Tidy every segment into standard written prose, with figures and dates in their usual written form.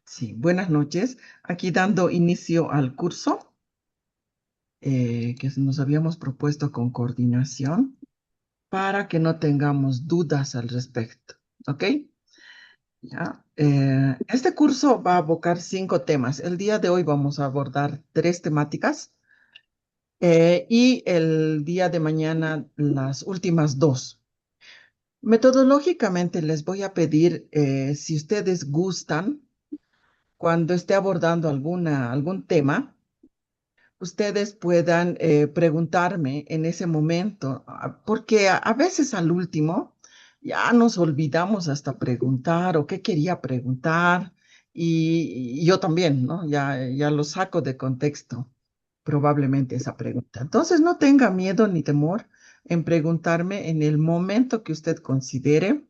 Sí, buenas noches. Aquí dando inicio al curso que nos habíamos propuesto con coordinación para que no tengamos dudas al respecto. ¿Ok? Ya. Este curso va a abocar 5 temas. El día de hoy vamos a abordar 3 temáticas y el día de mañana las últimas 2. Metodológicamente les voy a pedir, si ustedes gustan, cuando esté abordando algún tema, ustedes puedan preguntarme en ese momento, porque a veces al último ya nos olvidamos hasta preguntar o qué quería preguntar y yo también, ¿no? Ya lo saco de contexto, probablemente esa pregunta. Entonces no tenga miedo ni temor en preguntarme en el momento que usted considere.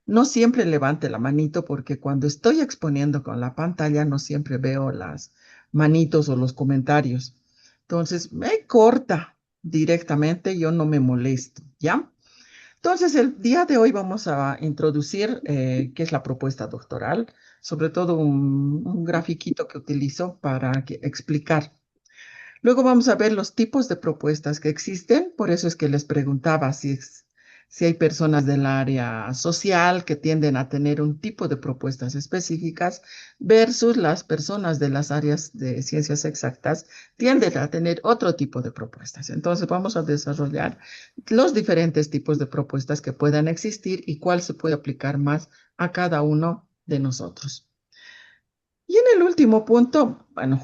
No siempre levante la manito porque cuando estoy exponiendo con la pantalla no siempre veo las manitos o los comentarios. Entonces me corta directamente, yo no me molesto, ¿ya? Entonces el día de hoy vamos a introducir qué es la propuesta doctoral, sobre todo un grafiquito que utilizo para explicar. Luego vamos a ver los tipos de propuestas que existen, por eso es que les preguntaba si hay personas del área social que tienden a tener un tipo de propuestas específicas versus las personas de las áreas de ciencias exactas tienden a tener otro tipo de propuestas. Entonces vamos a desarrollar los diferentes tipos de propuestas que puedan existir y cuál se puede aplicar más a cada uno de nosotros. Y en el último punto, bueno,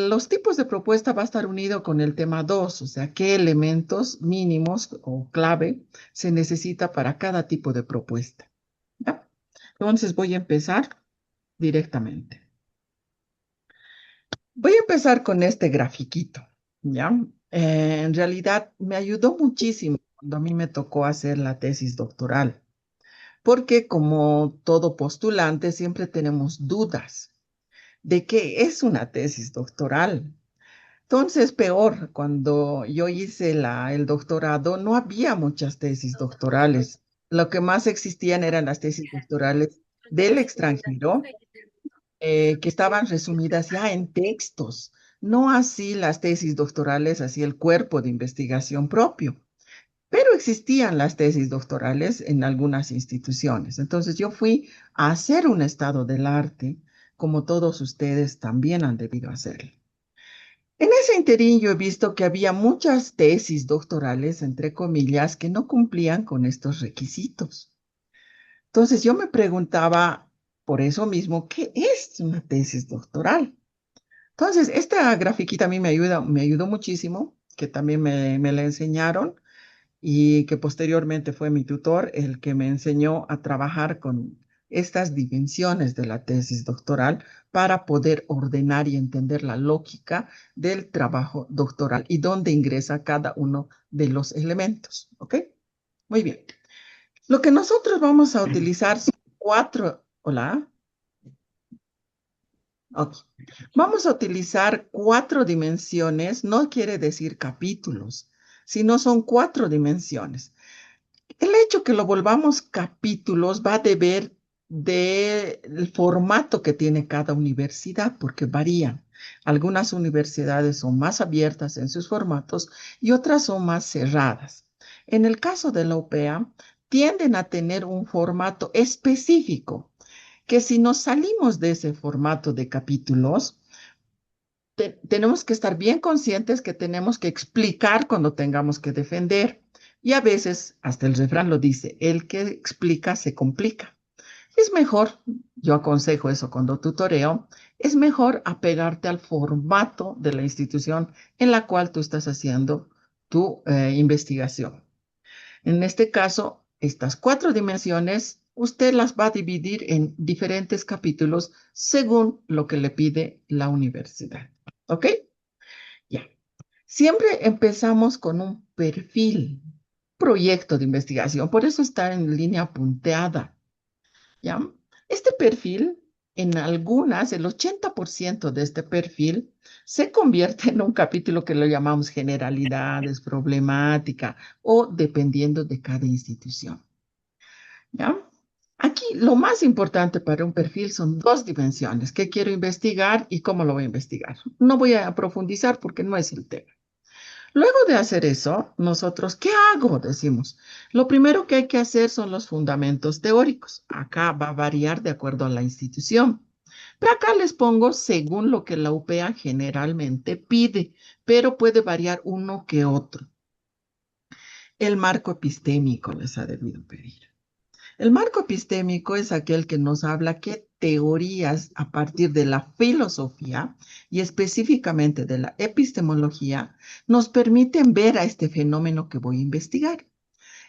los tipos de propuesta va a estar unido con el tema 2, o sea, qué elementos mínimos o clave se necesita para cada tipo de propuesta. ¿Ya? Entonces voy a empezar directamente. Voy a empezar con este grafiquito, ¿ya? En realidad me ayudó muchísimo cuando a mí me tocó hacer la tesis doctoral, porque como todo postulante siempre tenemos dudas de qué es una tesis doctoral. Entonces, peor, cuando yo hice el doctorado, no había muchas tesis doctorales. Lo que más existían eran las tesis doctorales del extranjero, que estaban resumidas ya en textos, no así las tesis doctorales, así el cuerpo de investigación propio. Pero existían las tesis doctorales en algunas instituciones. Entonces, yo fui a hacer un estado del arte, como todos ustedes también han debido hacerlo. En ese interín yo he visto que había muchas tesis doctorales, entre comillas, que no cumplían con estos requisitos. Entonces yo me preguntaba por eso mismo, ¿qué es una tesis doctoral? Entonces, esta grafiquita a mí me ayudó muchísimo, que también me la enseñaron y que posteriormente fue mi tutor el que me enseñó a trabajar con estas dimensiones de la tesis doctoral para poder ordenar y entender la lógica del trabajo doctoral y dónde ingresa cada uno de los elementos. ¿Ok? Muy bien. Lo que nosotros vamos a utilizar son 4. Hola. Ok. Vamos a utilizar 4 dimensiones, no quiere decir capítulos, sino son 4 dimensiones. El hecho que lo volvamos capítulos va a deber del formato que tiene cada universidad, porque varían. Algunas universidades son más abiertas en sus formatos y otras son más cerradas. En el caso de la UPEA, tienden a tener un formato específico, que si nos salimos de ese formato de capítulos, tenemos que estar bien conscientes que tenemos que explicar cuando tengamos que defender. Y a veces, hasta el refrán lo dice, el que explica se complica. Es mejor, yo aconsejo eso cuando tutoreo, es mejor apegarte al formato de la institución en la cual tú estás haciendo tu investigación. En este caso, estas 4 dimensiones, usted las va a dividir en diferentes capítulos según lo que le pide la universidad. ¿Ok? Ya. Siempre empezamos con un perfil, proyecto de investigación, por eso está en línea punteada, ¿ya? Este perfil, en algunas, el 80% de este perfil se convierte en un capítulo que lo llamamos generalidades, problemática o dependiendo de cada institución, ¿ya? Aquí lo más importante para un perfil son dos dimensiones, qué quiero investigar y cómo lo voy a investigar. No voy a profundizar porque no es el tema. Luego de hacer eso, nosotros, ¿qué hago? Decimos. Lo primero que hay que hacer son los fundamentos teóricos. Acá va a variar de acuerdo a la institución. Pero acá les pongo según lo que la UPA generalmente pide, pero puede variar uno que otro. El marco epistémico les ha debido pedir. El marco epistémico es aquel que nos habla qué teorías a partir de la filosofía y específicamente de la epistemología nos permiten ver a este fenómeno que voy a investigar.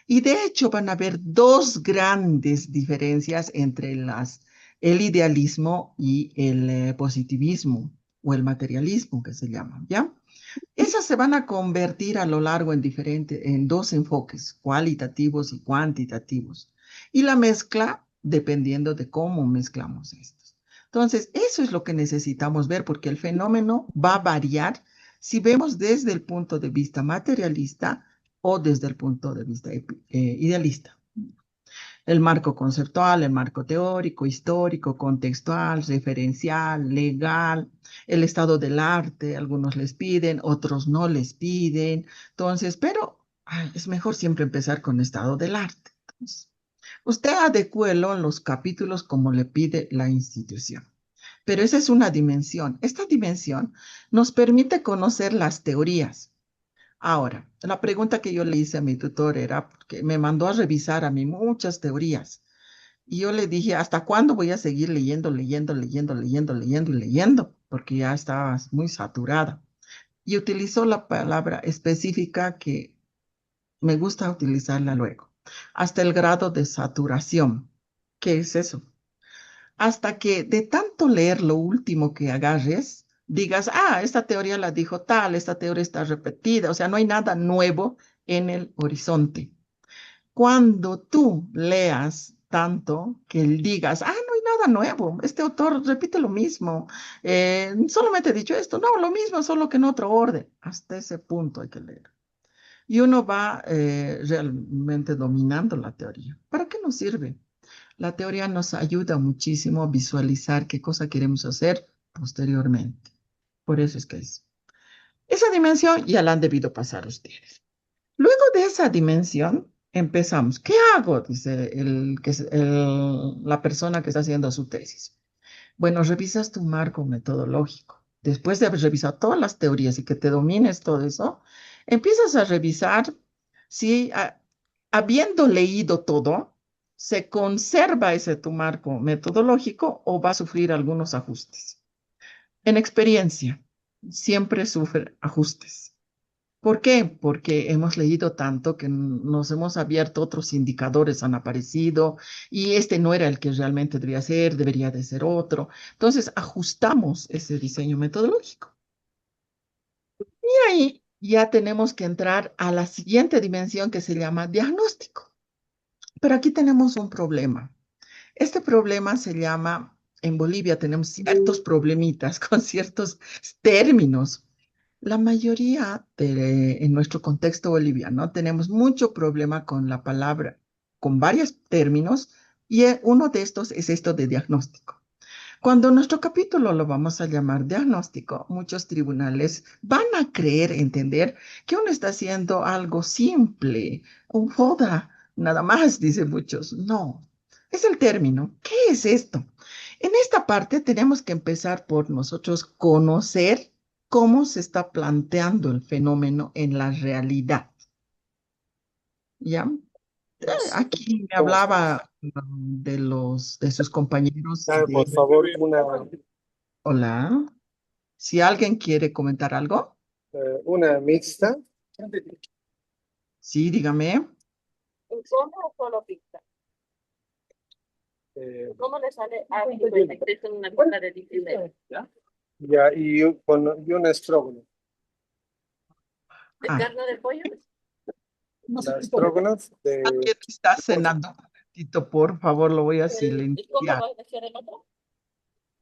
Y de hecho van a haber dos grandes diferencias entre el idealismo y el positivismo o el materialismo que se llama, ¿ya? Esas se van a convertir a lo largo en dos enfoques, cualitativos y cuantitativos. Y la mezcla, dependiendo de cómo mezclamos estos. Entonces, eso es lo que necesitamos ver porque el fenómeno va a variar si vemos desde el punto de vista materialista o desde el punto de vista idealista. El marco conceptual, el marco teórico, histórico, contextual, referencial, legal, el estado del arte, algunos les piden, otros no les piden. Entonces, pero es mejor siempre empezar con estado del arte. Entonces, usted adecúelo en los capítulos como le pide la institución. Pero esa es una dimensión. Esta dimensión nos permite conocer las teorías. Ahora, la pregunta que yo le hice a mi tutor era, porque me mandó a revisar a mí muchas teorías. Y yo le dije, ¿hasta cuándo voy a seguir leyendo, leyendo, leyendo, leyendo, leyendo y leyendo? Porque ya estaba muy saturada. Y utilizó la palabra específica que me gusta utilizarla luego. Hasta el grado de saturación. ¿Qué es eso? Hasta que de tanto leer lo último que agarres, digas, esta teoría la dijo tal, esta teoría está repetida, o sea, no hay nada nuevo en el horizonte. Cuando tú leas tanto que digas, no hay nada nuevo, este autor repite lo mismo, solamente he dicho esto, no, lo mismo, solo que en otro orden. Hasta ese punto hay que leer. Y uno va realmente dominando la teoría. ¿Para qué nos sirve? La teoría nos ayuda muchísimo a visualizar qué cosa queremos hacer posteriormente. Por eso es que esa dimensión ya la han debido pasar ustedes. Luego de esa dimensión, empezamos. ¿Qué hago? Dice la persona que está haciendo su tesis. Bueno, revisas tu marco metodológico. Después de haber revisado todas las teorías y que te domines todo eso, empiezas a revisar si, habiendo leído todo, se conserva ese tu marco metodológico o va a sufrir algunos ajustes. En experiencia, siempre sufre ajustes. ¿Por qué? Porque hemos leído tanto que nos hemos abierto, otros indicadores han aparecido y este no era el que realmente debía ser, debería de ser otro. Entonces ajustamos ese diseño metodológico. Y ahí ya tenemos que entrar a la siguiente dimensión que se llama diagnóstico. Pero aquí tenemos un problema. Este problema se llama, en Bolivia tenemos ciertos problemitas con ciertos términos. La mayoría en nuestro contexto boliviano tenemos mucho problema con la palabra, con varios términos, y uno de estos es esto de diagnóstico. Cuando nuestro capítulo lo vamos a llamar diagnóstico, muchos tribunales van a creer, entender que uno está haciendo algo simple, un foda, nada más, dicen muchos. No, es el término. ¿Qué es esto? En esta parte tenemos que empezar por nosotros conocer cómo se está planteando el fenómeno en la realidad. ¿Ya? Aquí me ¿Cómo estás? hablaba de sus compañeros Por de... favor, Hola. Si alguien quiere comentar algo, una mixta. sí, dígame. ¿En zona o solo pista? eh, ¿Cómo le sale a 53 en una pista de 16? ya, y un estrógono. ¿De Ah, carne de pollo? La estrógonos ¿alguien de está pollo. cenando? Un momentito, por favor, lo voy a ¿Y cómo silenciar. va a decir el otro? ¿O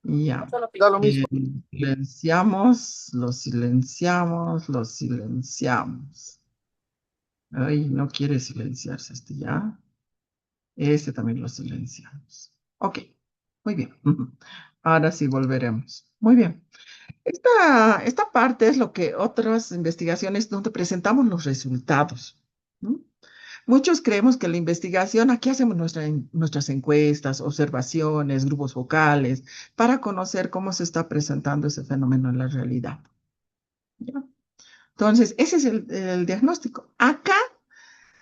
Ya. solo Da pista? lo mismo. Silenciamos, lo silenciamos, lo silenciamos. Ay, no quiere silenciarse este ya. Este también lo silenciamos. Ok, muy bien. Ahora sí volveremos. Muy bien. Esta parte es lo que otras investigaciones donde presentamos los resultados. ¿No? Muchos creemos que la investigación, aquí hacemos nuestras encuestas, observaciones, grupos focales, para conocer cómo se está presentando ese fenómeno en la realidad. ¿Ya? Entonces, ese es el diagnóstico. Acá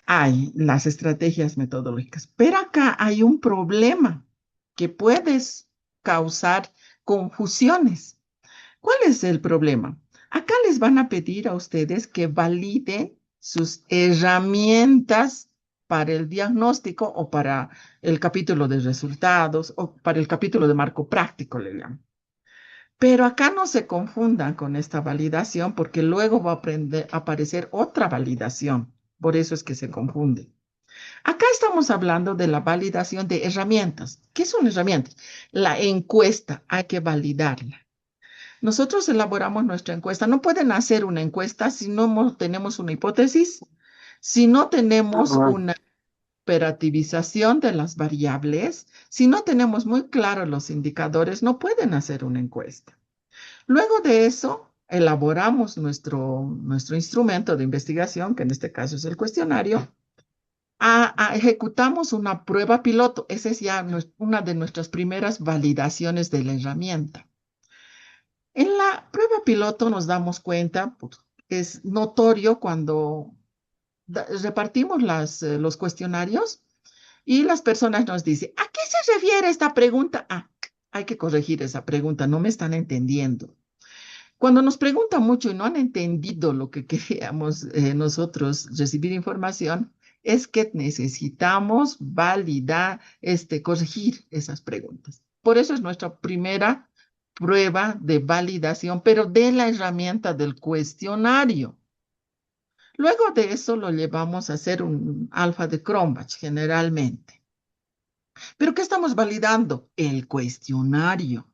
hay las estrategias metodológicas, pero acá hay un problema que puedes causar confusiones. ¿Cuál es el problema? Acá les van a pedir a ustedes que validen sus herramientas para el diagnóstico o para el capítulo de resultados o para el capítulo de marco práctico, le llaman. Pero acá no se confundan con esta validación porque luego va a aparecer otra validación. Por eso es que se confunde. Acá estamos hablando de la validación de herramientas. ¿Qué son herramientas? La encuesta hay que validarla. Nosotros elaboramos nuestra encuesta. No pueden hacer una encuesta si no tenemos una hipótesis, si no tenemos una operativización de las variables, si no tenemos muy claros los indicadores, no pueden hacer una encuesta. Luego de eso, elaboramos nuestro instrumento de investigación, que en este caso es el cuestionario. Ejecutamos una prueba piloto. Esa es ya una de nuestras primeras validaciones de la herramienta. En la prueba piloto nos damos cuenta, pues, es notorio cuando repartimos los cuestionarios y las personas nos dicen, ¿a qué se refiere esta pregunta? Hay que corregir esa pregunta, no me están entendiendo. Cuando nos preguntan mucho y no han entendido lo que queríamos nosotros recibir información, es que necesitamos validar, corregir esas preguntas. Por eso es nuestra primera prueba de validación, pero de la herramienta del cuestionario. Luego de eso lo llevamos a hacer un alfa de Cronbach generalmente. ¿Pero qué estamos validando? El cuestionario.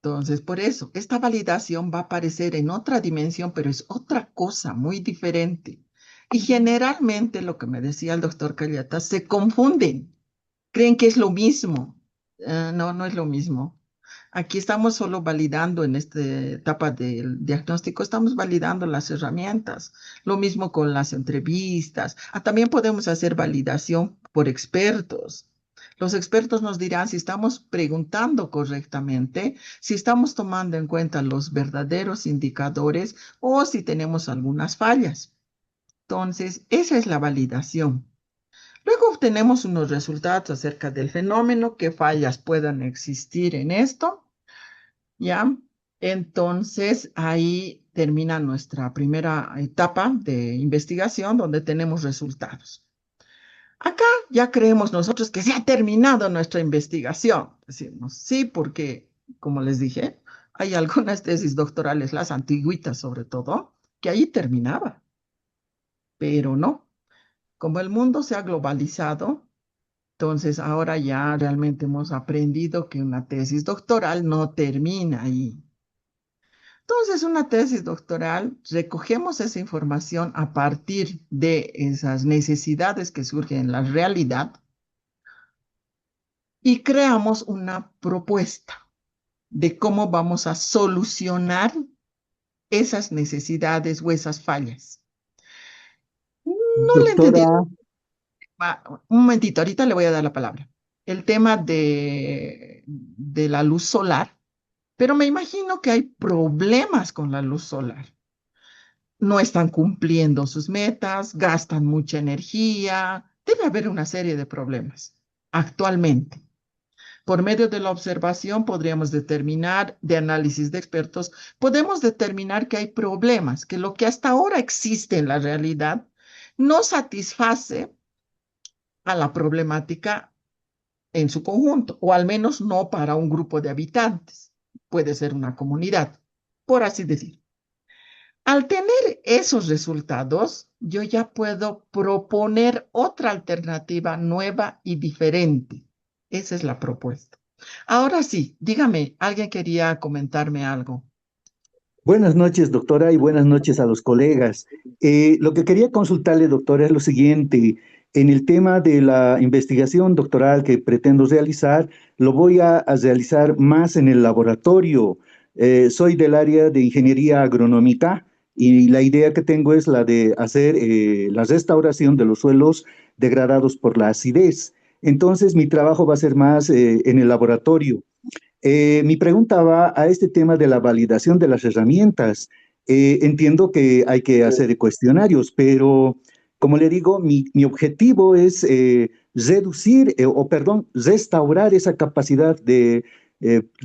Entonces, por eso, esta validación va a aparecer en otra dimensión, pero es otra cosa muy diferente. Y generalmente, lo que me decía el doctor Callata, se confunden, creen que es lo mismo. No, no es lo mismo. Aquí estamos solo validando en esta etapa del diagnóstico, estamos validando las herramientas. Lo mismo con las entrevistas. También podemos hacer validación por expertos. Los expertos nos dirán si estamos preguntando correctamente, si estamos tomando en cuenta los verdaderos indicadores o si tenemos algunas fallas. Entonces, esa es la validación. Luego obtenemos unos resultados acerca del fenómeno, qué fallas puedan existir en esto, ¿ya? Entonces, ahí termina nuestra primera etapa de investigación donde tenemos resultados. Acá ya creemos nosotros que se ha terminado nuestra investigación. Decimos, sí, porque, como les dije, hay algunas tesis doctorales, las antiguitas sobre todo, que ahí terminaba. Pero no, como el mundo se ha globalizado, entonces ahora ya realmente hemos aprendido que una tesis doctoral no termina ahí. Entonces, una tesis doctoral, recogemos esa información a partir de esas necesidades que surgen en la realidad y creamos una propuesta de cómo vamos a solucionar esas necesidades o esas fallas. No le entendí. Doctora, Un momentito, ahorita le voy a dar la palabra. El tema de la luz solar, pero me imagino que hay problemas con la luz solar. No están cumpliendo sus metas, gastan mucha energía, debe haber una serie de problemas actualmente. Por medio de la observación podríamos determinar, de análisis de expertos, podemos determinar que hay problemas, que lo que hasta ahora existe en la realidad no satisface a la problemática en su conjunto, o al menos no para un grupo de habitantes. Puede ser una comunidad, por así decir. Al tener esos resultados, yo ya puedo proponer otra alternativa nueva y diferente. Esa es la propuesta. Ahora sí, dígame, ¿alguien quería comentarme algo? buenas noches, doctora, y buenas noches a los colegas. Lo que quería consultarle, doctora, es lo siguiente. En el tema de la investigación doctoral que pretendo realizar, lo voy a realizar más en el laboratorio. Soy del área de ingeniería agronómica y la idea que tengo es la de hacer la restauración de los suelos degradados por la acidez. Entonces, mi trabajo va a ser más en el laboratorio. Mi pregunta va a este tema de la validación de las herramientas. Entiendo que hay que hacer cuestionarios, pero como le digo, mi objetivo es reducir, o perdón, restaurar esa capacidad de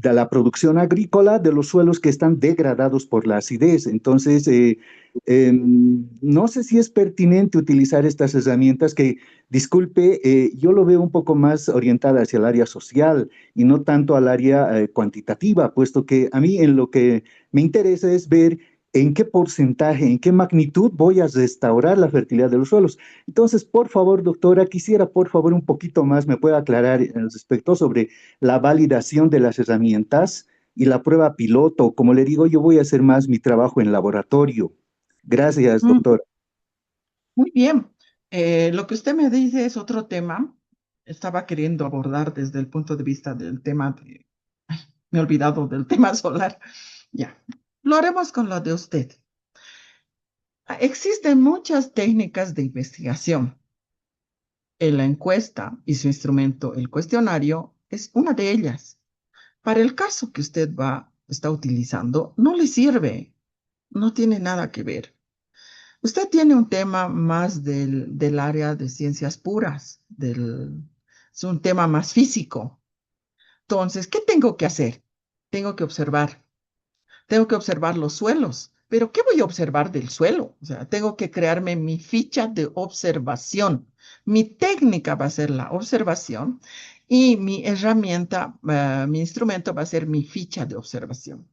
la producción agrícola de los suelos que están degradados por la acidez. Entonces, no sé si es pertinente utilizar estas herramientas que, disculpe, yo lo veo un poco más orientada hacia el área social y no tanto al área cuantitativa, puesto que a mí en lo que me interesa es ver en qué porcentaje, en qué magnitud voy a restaurar la fertilidad de los suelos. Entonces, por favor, doctora, quisiera, por favor, un poquito más me pueda aclarar al respecto sobre la validación de las herramientas y la prueba piloto. Como le digo, yo voy a hacer más mi trabajo en laboratorio. Gracias, Mm, doctora. muy bien. Lo que usted me dice es otro tema. Estaba queriendo abordar desde el punto de vista del tema de... Ay, me he olvidado del tema solar. Ya. Lo haremos con lo de usted. Existen muchas técnicas de investigación. En la encuesta y su instrumento, el cuestionario, es una de ellas. Para el caso que usted está utilizando, no le sirve, no tiene nada que ver. Usted tiene un tema más del área de ciencias puras, es un tema más físico. Entonces, ¿qué tengo que hacer? Tengo que observar. Tengo que observar los suelos. Pero ¿qué voy a observar del suelo? O sea, tengo que crearme mi ficha de observación. Mi técnica va a ser la observación y mi herramienta, mi instrumento va a ser mi ficha de observación.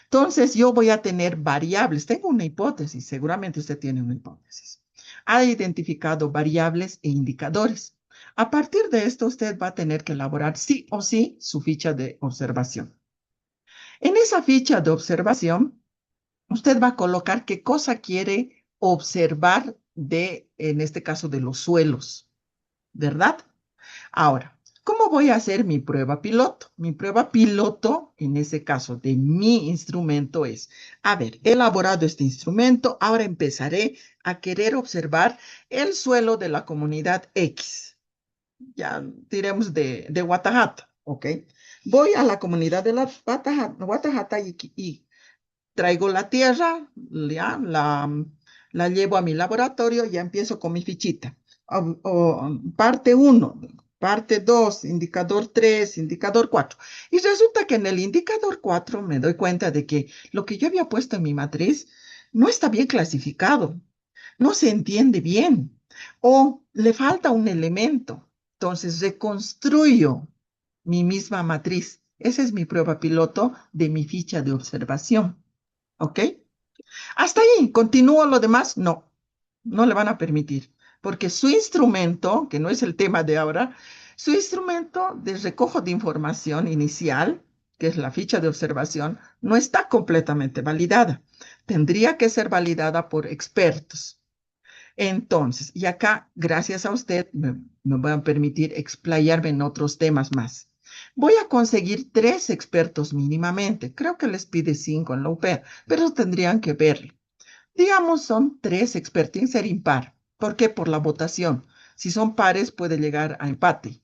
Entonces, yo voy a tener variables. Tengo una hipótesis, seguramente usted tiene una hipótesis. Ha identificado variables e indicadores. A partir de esto, usted va a tener que elaborar sí o sí su ficha de observación. En esa ficha de observación, usted va a colocar qué cosa quiere observar en este caso, de los suelos, ¿verdad? Ahora, ¿cómo voy a hacer mi prueba piloto? Mi prueba piloto, en ese caso de mi instrumento, es, a ver, he elaborado este instrumento, ahora empezaré a querer observar el suelo de la comunidad X. Ya diremos de Guatajata, ¿ok? Voy a la comunidad de la Guatajata y traigo la tierra, ya, la llevo a mi laboratorio y ya empiezo con mi fichita. Parte 1, parte 2, indicador 3, indicador 4. Y resulta que en el indicador 4 me doy cuenta de que lo que yo había puesto en mi matriz no está bien clasificado, no se entiende bien o le falta un elemento. Entonces reconstruyo mi misma matriz. Esa es mi prueba piloto de mi ficha de observación. ¿Ok? Hasta ahí, ¿continúo lo demás? No, no le van a permitir, porque su instrumento, que no es el tema de ahora, su instrumento de recojo de información inicial, que es la ficha de observación, no está completamente validada. Tendría que ser validada por expertos. Entonces, y acá, gracias a usted, me voy a permitir explayarme en otros temas más. Voy a conseguir 3 expertos mínimamente. Creo que les pide 5 en la UPEA, pero tendrían que verlo. Digamos, son 3 expertos, tienen que ser impar. ¿Por qué? Por la votación. Si son pares, puede llegar a empate.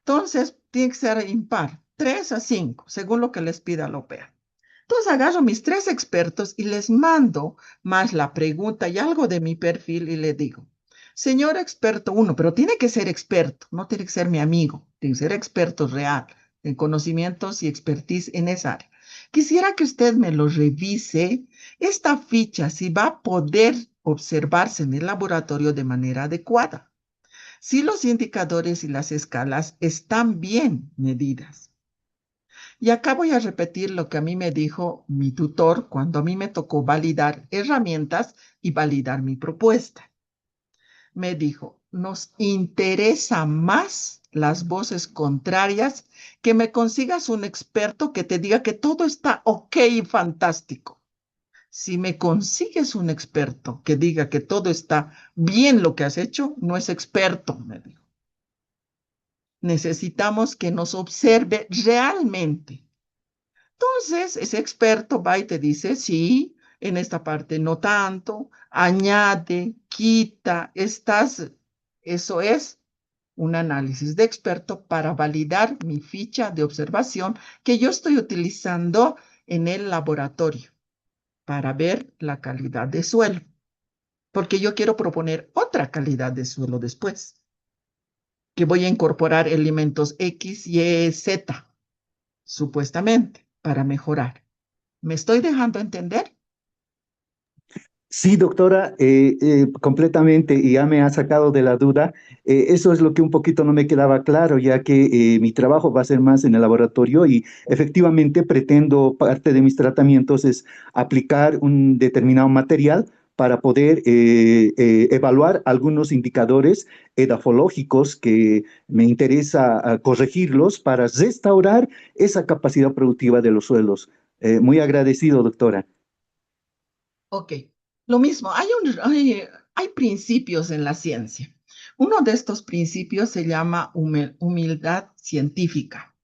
Entonces, tiene que ser impar, 3 a 5, según lo que les pida la OPEA. Entonces agarro mis 3 expertos y les mando más la pregunta y algo de mi perfil y le digo, señor experto 1, pero tiene que ser experto, no tiene que ser mi amigo, tiene que ser experto real, en conocimientos y expertise en esa área. Quisiera que usted me lo revise, esta ficha, si va a poder observarse en el laboratorio de manera adecuada, si los indicadores y las escalas están bien medidas. Y acá voy a repetir lo que a mí me dijo mi tutor cuando a mí me tocó validar herramientas y validar mi propuesta. Me dijo, nos interesa más las voces contrarias que me consigas un experto que te diga que todo está ok y fantástico. Si me consigues un experto que diga que todo está bien lo que has hecho, no es experto, me dijo. Necesitamos que nos observe realmente. Entonces, ese experto va y te dice, sí, en esta parte no tanto, añade, quita, eso es un análisis de experto para validar mi ficha de observación que yo estoy utilizando en el laboratorio para ver la calidad de suelo, porque yo quiero proponer otra calidad de suelo después, que voy a incorporar elementos X, Y, Z, supuestamente, para mejorar. ¿Me estoy dejando entender? Sí, doctora, completamente, y ya me ha sacado de la duda. Eso es lo que un poquito no me quedaba claro, ya que mi trabajo va a ser más en el laboratorio y efectivamente pretendo, parte de mis tratamientos es aplicar un determinado material para poder evaluar algunos indicadores edafológicos que me interesa corregirlos para restaurar esa capacidad productiva de los suelos. Muy agradecido, doctora. Ok, lo mismo, hay principios en la ciencia. Uno de estos principios se llama humildad científica.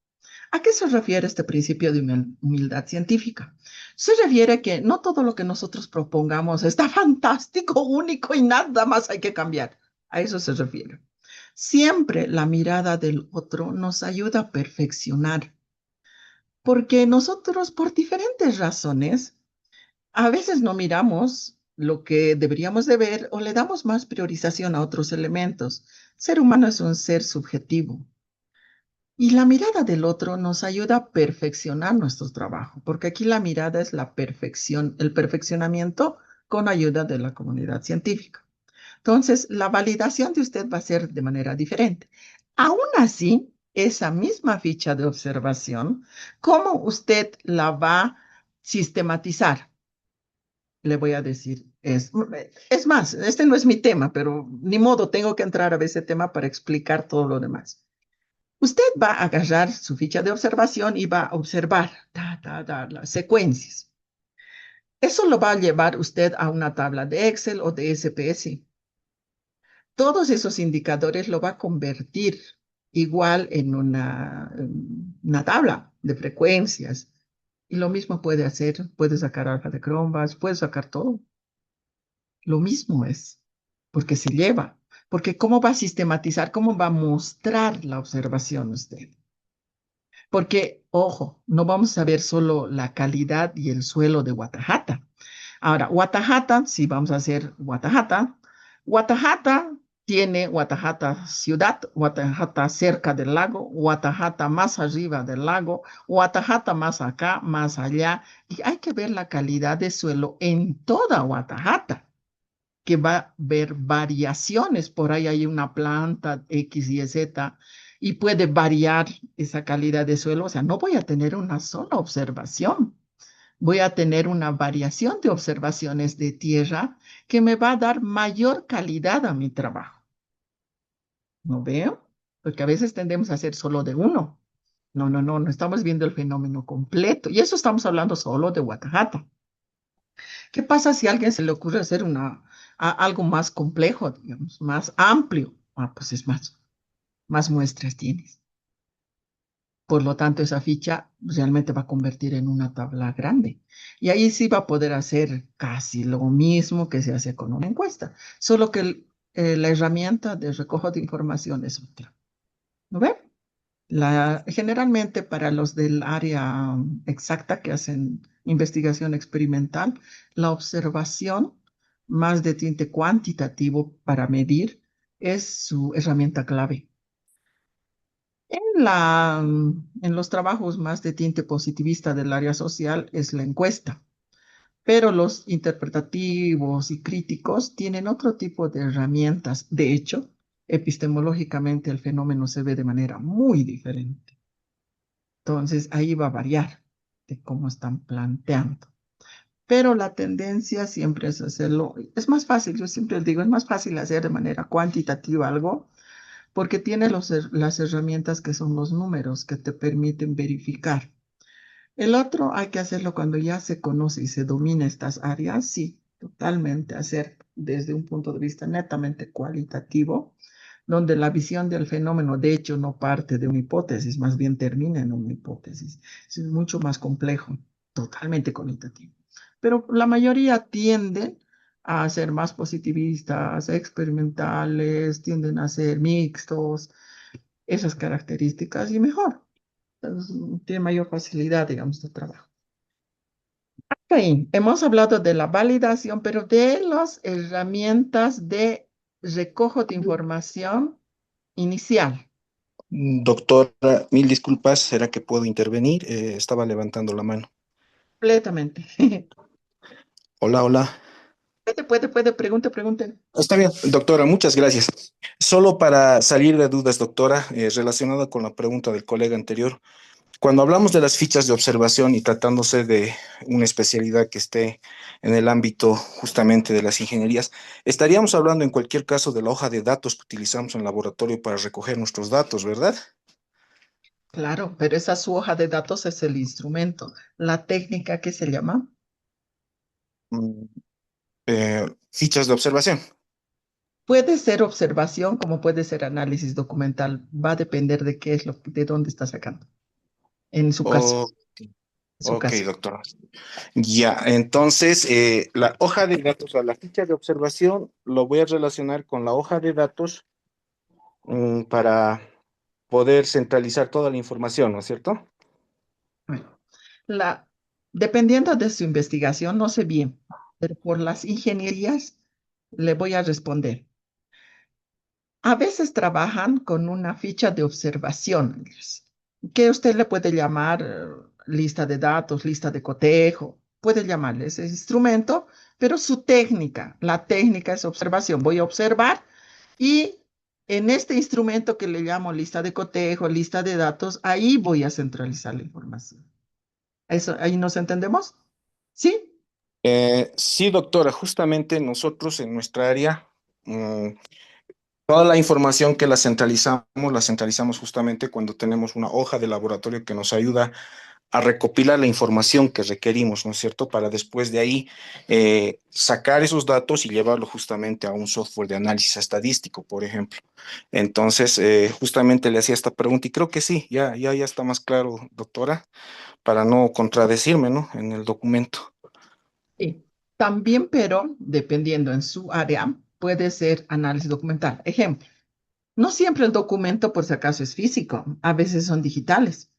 ¿A qué se refiere este principio de humildad científica? Se refiere a que no todo lo que nosotros propongamos está fantástico, único y nada más hay que cambiar. A eso se refiere. Siempre la mirada del otro nos ayuda a perfeccionar, porque nosotros por diferentes razones a veces no miramos lo que deberíamos de ver o le damos más priorización a otros elementos. El ser humano es un ser subjetivo. Y la mirada del otro nos ayuda a perfeccionar nuestro trabajo, porque aquí la mirada es la perfección, el perfeccionamiento con ayuda de la comunidad científica. Entonces, la validación de usted va a ser de manera diferente. Aún así, esa misma ficha de observación, ¿cómo usted la va a sistematizar? Le voy a decir, es más, este no es mi tema, pero ni modo, tengo que entrar a ese tema para explicar todo lo demás. Usted va a agarrar su ficha de observación y va a observar las secuencias. Eso lo va a llevar usted a una tabla de Excel o de SPSS. Todos esos indicadores lo va a convertir igual en una tabla de frecuencias. Y lo mismo puede hacer, puede sacar alfa de Cronbachs, puede sacar todo. Lo mismo es, porque se lleva. Porque ¿cómo va a sistematizar? ¿Cómo va a mostrar la observación usted? Porque, ojo, no vamos a ver solo la calidad y el suelo de Guatajata. Ahora, Guatajata, si vamos a hacer Guatajata, Guatajata tiene Guatajata ciudad, Guatajata cerca del lago, Guatajata más arriba del lago, Guatajata más acá, más allá. Y hay que ver la calidad de suelo en toda Guatajata, que va a haber variaciones. Por ahí hay una planta X, Y, Z y puede variar esa calidad de suelo. O sea, no voy a tener una sola observación. Voy a tener una variación de observaciones de tierra que me va a dar mayor calidad a mi trabajo. ¿No veo? Porque a veces tendemos a hacer solo de uno. No estamos viendo el fenómeno completo. Y eso estamos hablando solo de Guatajata. ¿Qué pasa si a alguien se le ocurre hacer algo más complejo, digamos, más amplio? Pues es más muestras tienes. Por lo tanto, esa ficha realmente va a convertir en una tabla grande. Y ahí sí va a poder hacer casi lo mismo que se hace con una encuesta, solo que la herramienta de recojo de información es otra. ¿No ve? Generalmente para los del área exacta que hacen investigación experimental, la observación más de tinte cuantitativo para medir es su herramienta clave. En los trabajos más de tinte positivista del área social es la encuesta, pero los interpretativos y críticos tienen otro tipo de herramientas. De hecho, epistemológicamente el fenómeno se ve de manera muy diferente. Entonces, ahí va a variar de cómo están planteando. Pero la tendencia siempre es hacerlo. Es más fácil, yo siempre digo, es más fácil hacer de manera cuantitativa algo porque tiene las herramientas que son los números que te permiten verificar. El otro hay que hacerlo cuando ya se conoce y se domina estas áreas, sí, totalmente hacer desde un punto de vista netamente cualitativo, donde la visión del fenómeno de hecho no parte de una hipótesis, más bien termina en una hipótesis. Es mucho más complejo, totalmente cualitativo. Pero la mayoría tienden a ser más positivistas, experimentales, tienden a ser mixtos, esas características y mejor. Entonces, tiene mayor facilidad, digamos, de trabajo. Ok, hemos hablado de la validación, pero de las herramientas de recojo de información inicial, Doctora, mil disculpas, ¿será que puedo intervenir? Estaba levantando la mano. completamente. Hola, hola. Pregunte, pregunte. Está bien, doctora, muchas gracias. Solo para salir de dudas, doctora, relacionada con la pregunta del colega anterior, cuando hablamos de las fichas de observación y tratándose de una especialidad que esté en el ámbito justamente de las ingenierías, estaríamos hablando en cualquier caso de la hoja de datos que utilizamos en el laboratorio para recoger nuestros datos, ¿verdad? Claro, pero esa su hoja de datos es el instrumento. La técnica que se llama Mm, fichas de observación. puede ser observación como puede ser análisis documental. Va a depender de qué es lo, de dónde está sacando. En su caso, O- en su ok, caso. doctora. Ya, entonces la hoja de datos, o la ficha de observación, lo voy a relacionar con la hoja de datos para poder centralizar toda la información, ¿no es cierto? Bueno, la, dependiendo de su investigación, no sé bien, pero por las ingenierías le voy a responder. A veces trabajan con una ficha de observación, que usted le puede llamar lista de datos, lista de cotejo, puede llamarle ese instrumento, pero su técnica, la técnica es observación. Voy a observar y en este instrumento que le llamo lista de cotejo, lista de datos, ahí voy a centralizar la información. Eso, ¿ahí nos entendemos? ¿Sí? Sí, doctora, justamente nosotros en nuestra área, mm, toda la información que la centralizamos justamente cuando tenemos una hoja de laboratorio que nos ayuda a recopilar la información que requerimos, ¿no es cierto? Para después de ahí sacar esos datos y llevarlo justamente a un software de análisis estadístico, por ejemplo. Entonces, justamente le hacía esta pregunta y creo que sí, ya está más claro, doctora, para no contradecirme, ¿no? En el documento. Sí. También, pero dependiendo en su área, puede ser análisis documental. Ejemplo, no siempre el documento, por si acaso, es físico, a veces son digitales.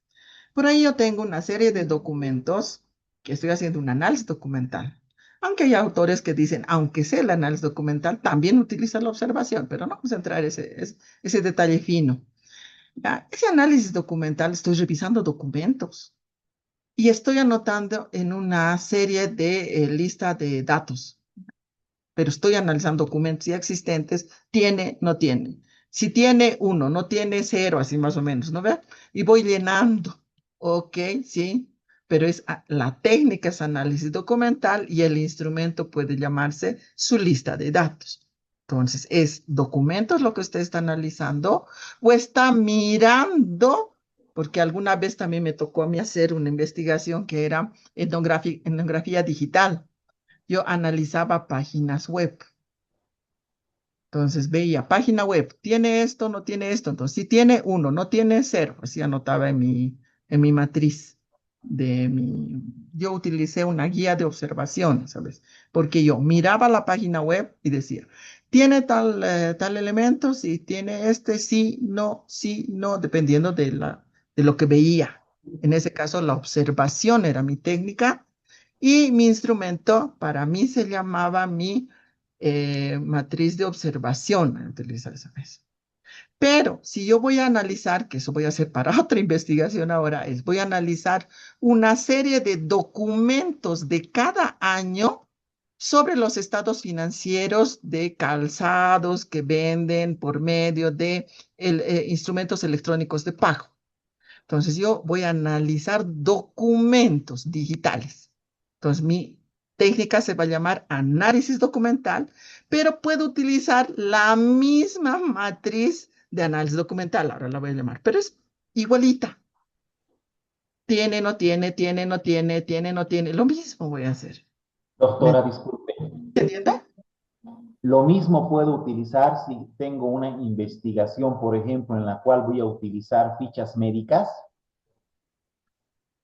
Por ahí yo tengo una serie de documentos que estoy haciendo un análisis documental. Aunque hay autores que dicen, aunque sea el análisis documental, también utiliza la observación, pero no vamos a entrar en ese detalle fino. Ya, ese análisis documental, estoy revisando documentos y estoy anotando en una serie de lista de datos, pero estoy analizando documentos ya existentes, tiene, no tiene. Si tiene uno, no tiene cero, así más o menos, ¿no ve? Y voy llenando, ok, sí, pero la técnica es análisis documental y el instrumento puede llamarse su lista de datos. Entonces, ¿es documentos lo que usted está analizando o está mirando? Porque alguna vez también me tocó a mí hacer una investigación que era etnografía digital. Yo analizaba páginas web. Entonces veía, página web, ¿tiene esto? ¿No tiene esto? Entonces, si tiene uno, no tiene cero, así anotaba en mi matriz yo utilicé una guía de observación, ¿sabes? Porque yo miraba la página web y decía, ¿tiene tal elemento? Si tiene este, sí, no, dependiendo de lo que veía. En ese caso, la observación era mi técnica y mi instrumento para mí se llamaba mi matriz de observación, utilizar esa vez. Pero si yo voy a analizar, que eso voy a hacer para otra investigación ahora, voy a analizar una serie de documentos de cada año sobre los estados financieros de calzados que venden por medio de instrumentos electrónicos de pago. Entonces yo voy a analizar documentos digitales. Entonces mi técnica se va a llamar análisis documental, pero puedo utilizar la misma matriz de análisis documental, ahora la voy a llamar, pero es igualita. Tiene, no tiene, tiene, no tiene, tiene, no tiene. Lo mismo voy a hacer. ¿Me Doctora, disculpe. entiende? Lo mismo puedo utilizar si tengo una investigación, por ejemplo, en la cual voy a utilizar fichas médicas.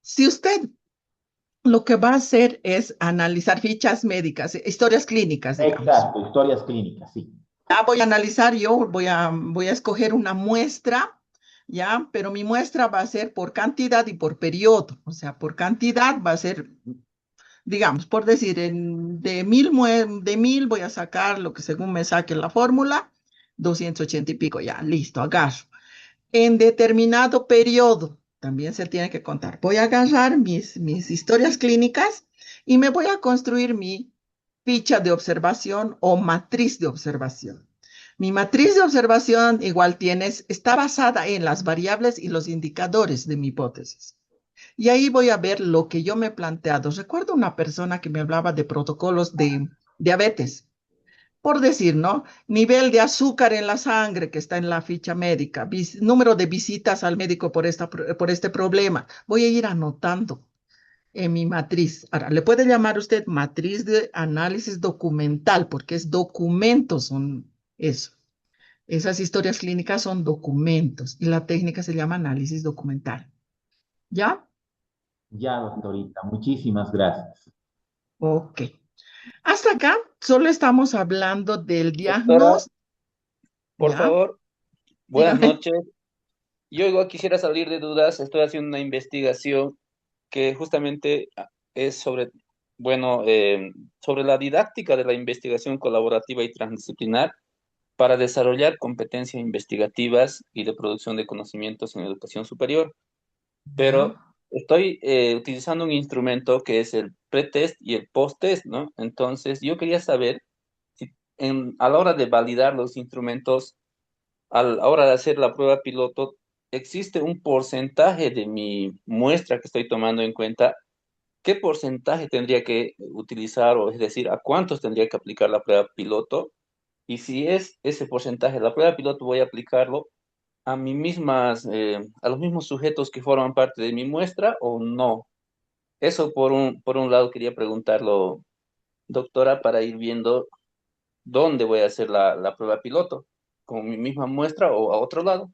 Si usted lo que va a hacer es analizar fichas médicas, historias clínicas, digamos. Exacto, historias clínicas, sí. Voy a analizar yo, voy a escoger una muestra, ¿ya? Pero mi muestra va a ser por cantidad y por periodo. O sea, por cantidad va a ser, digamos, por decir, de 1000 voy a sacar lo que según me saque la fórmula, 280 y pico, ya, listo, agarro. En determinado periodo, también se tiene que contar. Voy a agarrar mis historias clínicas y me voy a construir mi ficha de observación o matriz de observación. Mi matriz de observación igual está basada en las variables y los indicadores de mi hipótesis. Y ahí voy a ver lo que yo me he planteado. Recuerdo una persona que me hablaba de protocolos de diabetes. Por decir, ¿no? Nivel de azúcar en la sangre que está en la ficha médica, número de visitas al médico por este problema. Voy a ir anotando en mi matriz. Ahora, le puede llamar usted matriz de análisis documental, porque es documentos, son eso. Esas historias clínicas son documentos y la técnica se llama análisis documental. ¿Ya? Ya, doctorita, muchísimas gracias. Ok. Hasta acá solo estamos hablando del Doctora, diagnóstico. por ¿Ya? favor, buenas Dígame. noches. Yo igual quisiera salir de dudas. Estoy haciendo una investigación que justamente es sobre, bueno, sobre la didáctica de la investigación colaborativa y transdisciplinar para desarrollar competencias investigativas y de producción de conocimientos en educación superior. Pero estoy utilizando un instrumento que es el pretest y el post-test, ¿no? Entonces, yo quería saber si a la hora de validar los instrumentos, a la hora de hacer la prueba piloto, existe un porcentaje de mi muestra que estoy tomando en cuenta. ¿Qué porcentaje tendría que utilizar, o es decir, a cuántos tendría que aplicar la prueba piloto? Y si es ese porcentaje, la prueba piloto voy a aplicarlo a los mismos sujetos que forman parte de mi muestra o no. Eso por un lado quería preguntarlo, doctora, para ir viendo dónde voy a hacer la prueba piloto, con mi misma muestra o a otro lado.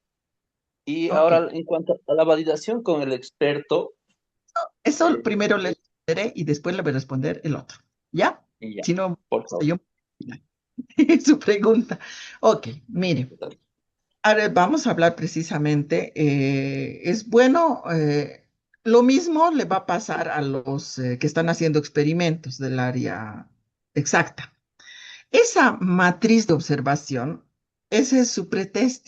Y Ok. ahora, en cuanto a la validación con el experto, Eso primero le responderé y después le voy a responder el otro. ¿Ya? ya, Si no, por favor. yo su pregunta. Ok, mire, ahora vamos a hablar precisamente. Es bueno, lo mismo le va a pasar a los que están haciendo experimentos del área exacta. Esa matriz de observación, ese es su pretest.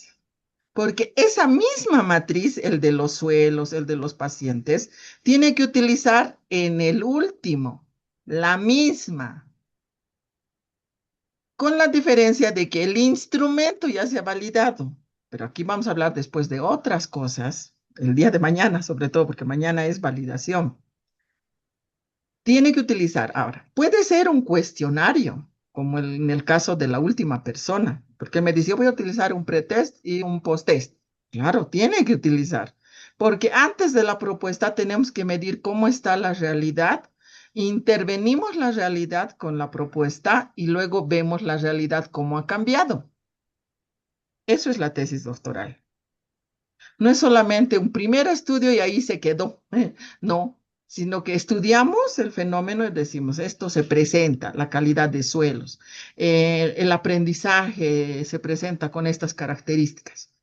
Porque esa misma matriz, el de los suelos, el de los pacientes, tiene que utilizar en el último la misma, con la diferencia de que el instrumento ya se ha validado. Pero aquí vamos a hablar después de otras cosas, el día de mañana, sobre todo, porque mañana es validación. Tiene que utilizar ahora. Puede ser un cuestionario, como en el caso de la última persona, porque me dice, yo voy a utilizar un pretest y un posttest. Claro, tiene que utilizar, porque antes de la propuesta tenemos que medir cómo está la realidad, intervenimos la realidad con la propuesta y luego vemos la realidad cómo ha cambiado. Eso es la tesis doctoral. No es solamente un primer estudio y ahí se quedó, no, sino que estudiamos el fenómeno y decimos, esto se presenta, la calidad de suelos, el aprendizaje se presenta con estas características.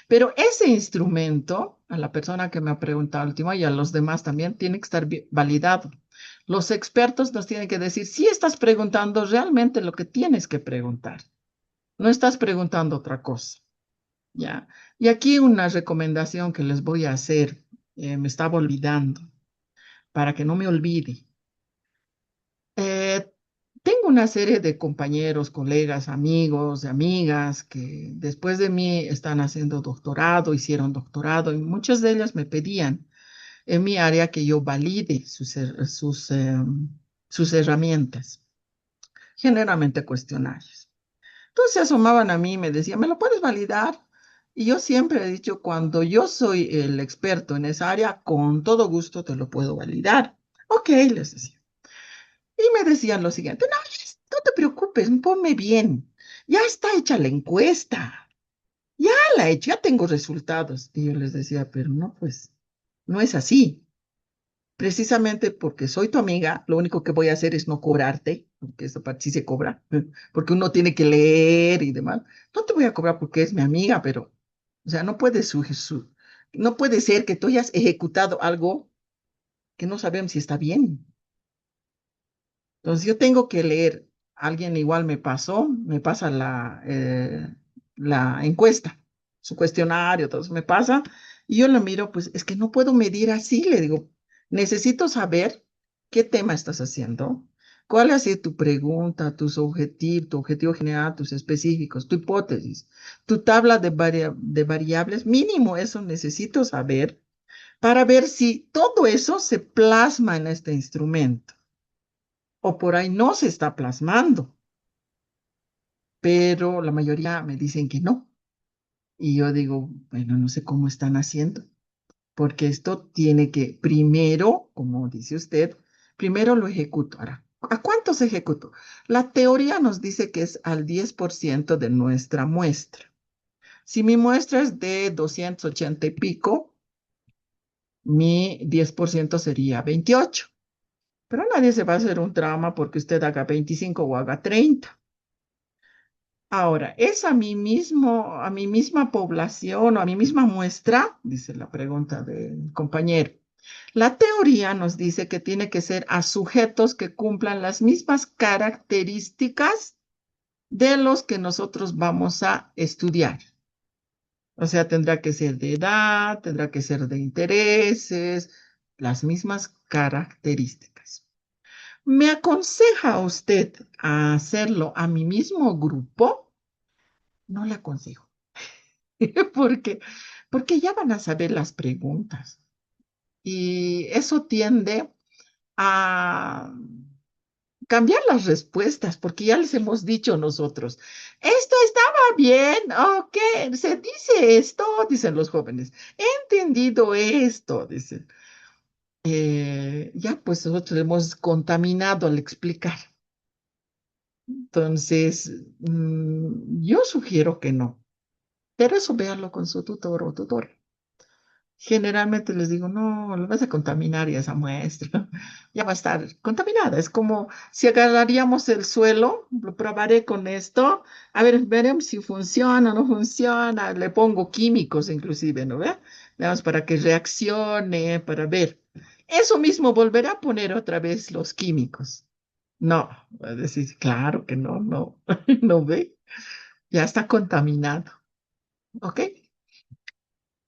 Pero ese instrumento, a la persona que me ha preguntado último y a los demás también, tiene que estar validado. Los expertos nos tienen que decir si estás preguntando realmente lo que tienes que preguntar. No estás preguntando otra cosa. ¿Ya? Y aquí una recomendación que les voy a hacer, me estaba olvidando, para que no me olvide. Eh, Tengo una serie de compañeros, colegas, amigos, amigas que después de mí están haciendo doctorado, hicieron doctorado, y muchas de ellas me pedían en mi área que yo valide sus herramientas, generalmente cuestionarios. Entonces se asomaban a mí y me decían, ¿me lo puedes validar? Y yo siempre he dicho, cuando yo soy el experto en esa área, con todo gusto te lo puedo validar. Ok, les decía. Y me decían lo siguiente, no, no te preocupes, ponme bien. Ya está hecha la encuesta. Ya la he hecho, ya tengo resultados. Y yo les decía, pero no, pues, no es así. Precisamente porque soy tu amiga, lo único que voy a hacer es no cobrarte, porque esa parte sí se cobra, porque uno tiene que leer y demás. No te voy a cobrar porque es mi amiga, pero, o sea, no puede ser que tú hayas ejecutado algo que no sabemos si está bien. Entonces yo tengo que leer. Alguien igual me pasa la encuesta, su cuestionario, todo eso me pasa, y yo lo miro, pues es que no puedo medir así, le digo, necesito saber qué tema estás haciendo, cuál ha sido tu pregunta, tu objetivo general, tus específicos, tu hipótesis, tu tabla de variables, mínimo eso necesito saber para ver si todo eso se plasma en este instrumento o por ahí no se está plasmando, pero la mayoría me dicen que no. Y yo digo, bueno, no sé cómo están haciendo, porque esto tiene que, primero, como dice usted, primero lo ejecuto. Ahora, ¿a cuántos ejecuto? La teoría nos dice que es al 10% de nuestra muestra. Si mi muestra es de 280 y pico, mi 10% sería 28. Pero nadie se va a hacer un drama porque usted haga 25 o haga 30. Ahora, ¿es a mi misma población o a mi misma muestra? Dice la pregunta del compañero. La teoría nos dice que tiene que ser a sujetos que cumplan las mismas características de los que nosotros vamos a estudiar. O sea, tendrá que ser de edad, tendrá que ser de intereses, las mismas características. ¿Me aconseja usted a hacerlo a mi mismo grupo? No le aconsejo. porque, porque ya van a saber las preguntas y eso tiende a cambiar las respuestas, porque ya les hemos dicho nosotros, esto estaba bien, ok, se dice esto, dicen los jóvenes, he entendido esto, dicen. Ya pues nosotros hemos contaminado al explicar. Entonces, yo sugiero que no, pero eso véanlo con su tutor o tutor. Generalmente les digo, no, lo vas a contaminar ya esa muestra, ya va a estar contaminada. Es como si agarraríamos el suelo, lo probaré con esto, a ver, veremos si funciona o no funciona, le pongo químicos inclusive, ¿no ve? Veamos para que reaccione, para ver. Eso mismo volverá a poner otra vez los químicos. No, va a decir, claro que no, no, no ve, ya está contaminado, ¿ok?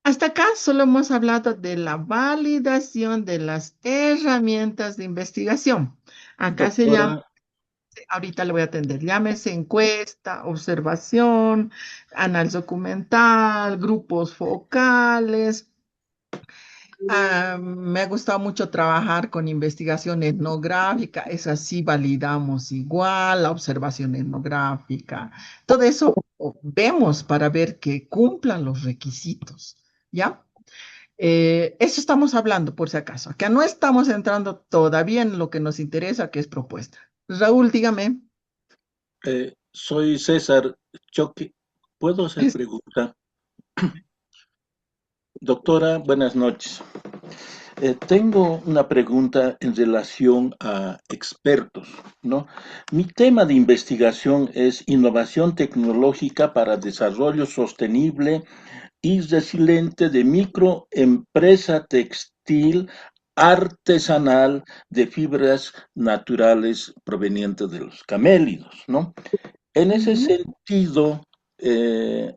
Hasta acá solo hemos hablado de la validación de las herramientas de investigación. Acá se llama, Doctora, ahorita le voy a atender, llámese encuesta, observación, análisis documental, grupos focales. Me ha gustado mucho trabajar con investigación etnográfica, es así validamos igual la observación etnográfica. Todo eso vemos para ver que cumplan los requisitos, ¿ya? Eso estamos hablando, por si acaso. Acá no estamos entrando todavía en lo que nos interesa, que es propuesta. Raúl, dígame. soy César Choque. ¿Puedo hacer Es- pregunta? Doctora, buenas noches. Tengo una pregunta en relación a expertos, ¿no? Mi tema de investigación es innovación tecnológica para desarrollo sostenible y resiliente de microempresa textil artesanal de fibras naturales provenientes de los camélidos, ¿no? En ese Ujú. sentido, eh,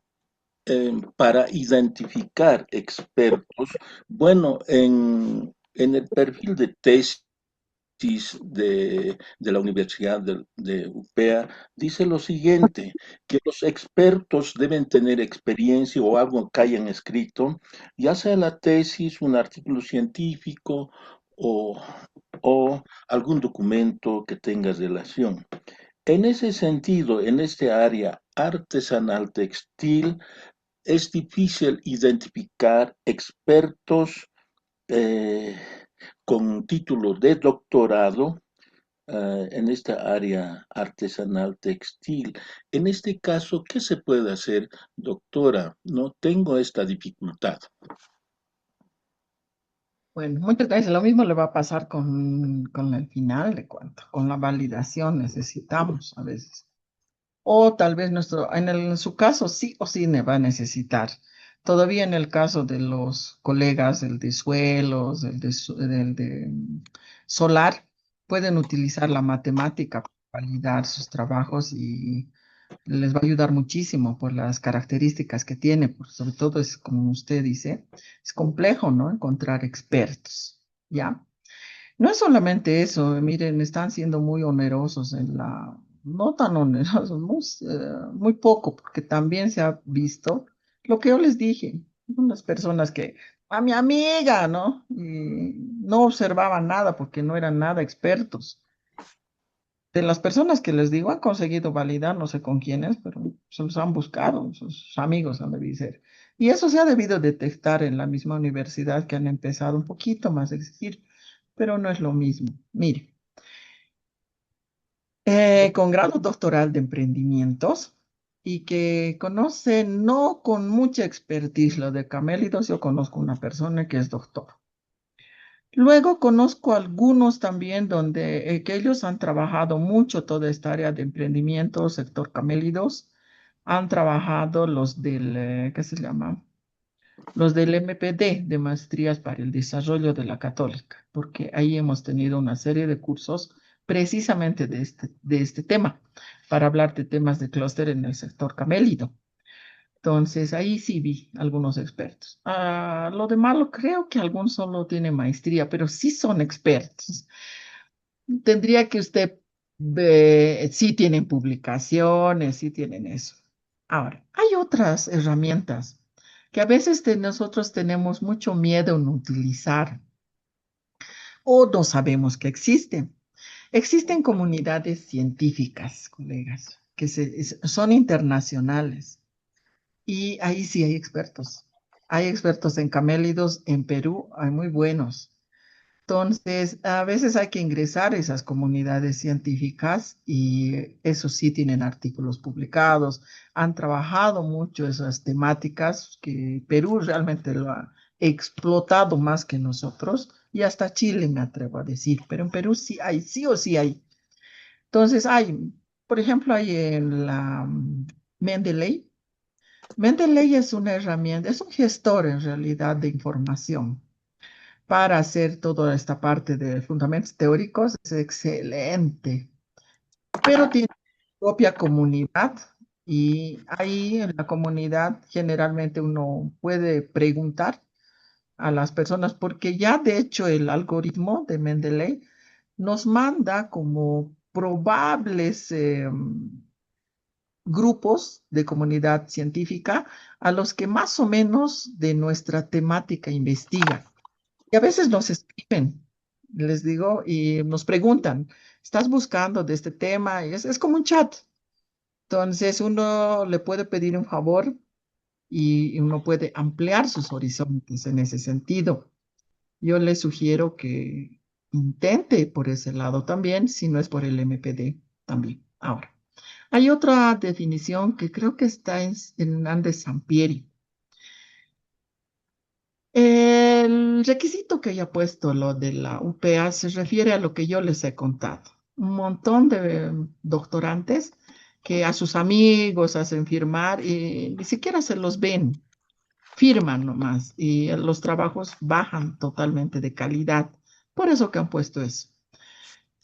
para identificar expertos, bueno, en el perfil de tesis de la Universidad de UPEA, dice lo siguiente, que los expertos deben tener experiencia o algo que hayan escrito, ya sea la tesis, un artículo científico o, o algún documento que tenga relación. En ese sentido, en este área artesanal textil, es difícil identificar expertos con título de doctorado en esta área artesanal textil. En este caso, ¿qué se puede hacer, doctora? No tengo esta dificultad. Bueno, muchas veces lo mismo le va a pasar con el final de cuento, con la validación necesitamos a veces. O tal vez en su caso sí o sí va a necesitar. Todavía en el caso de los colegas, el de suelos, el de solar, pueden utilizar la matemática para validar sus trabajos y les va a ayudar muchísimo por las características que tiene, sobre todo es como usted dice, es complejo, ¿no? Encontrar expertos, ¿ya? No es solamente eso, miren, están siendo muy onerosos no tan onerosos, muy poco, porque también se ha visto lo que yo les dije, unas personas que, a mi amiga, ¿no? Y no observaban nada porque no eran nada expertos. De las personas que les digo han conseguido validar, no sé con quiénes, pero se los han buscado, sus amigos han debido ser. Y eso se ha debido detectar en la misma universidad que han empezado un poquito más a exigir, pero no es lo mismo. Mire, con grado doctoral de emprendimientos y que conoce no con mucha expertise lo de camélidos, yo conozco una persona que es doctor. Luego conozco algunos también donde que ellos han trabajado mucho toda esta área de emprendimiento, sector camélidos, han trabajado ¿qué se llama? Los del MPD, de Maestrías para el Desarrollo de la Católica, porque ahí hemos tenido una serie de cursos precisamente de este tema, para hablar de temas de clúster en el sector camélido. Entonces, ahí sí vi algunos expertos. Lo de malo, creo que algún solo tiene maestría, pero sí son expertos. Tendría que usted ver, sí tienen publicaciones, sí tienen eso. Ahora, hay otras herramientas que a veces nosotros tenemos mucho miedo en utilizar o no sabemos que existen. Existen comunidades científicas, colegas, que son internacionales. Y ahí sí hay expertos. Hay expertos en camélidos en Perú, hay muy buenos. Entonces, a veces hay que ingresar a esas comunidades científicas y eso sí tienen artículos publicados, han trabajado mucho esas temáticas que Perú realmente lo ha explotado más que nosotros y hasta Chile me atrevo a decir, pero en Perú sí hay, sí o sí hay. Entonces, por ejemplo, hay en la Mendeley. Mendeley es una herramienta, es un gestor en realidad de información para hacer toda esta parte de fundamentos teóricos. Es excelente, pero tiene su propia comunidad y ahí en la comunidad generalmente uno puede preguntar a las personas porque ya de hecho el algoritmo de Mendeley nos manda como probables grupos de comunidad científica a los que más o menos de nuestra temática investigan. Y a veces nos escriben, les digo, y nos preguntan, ¿estás buscando de este tema? Y es como un chat. Entonces uno le puede pedir un favor y uno puede ampliar sus horizontes en ese sentido. Yo le sugiero que intente por ese lado también, si no es por el MPD también. Ahora. Hay otra definición que creo que está en Andes Sampieri. El requisito que haya puesto lo de la UPA se refiere a lo que yo les he contado. Un montón de doctorantes que a sus amigos hacen firmar y ni siquiera se los ven, firman nomás y los trabajos bajan totalmente de calidad. Por eso que han puesto eso.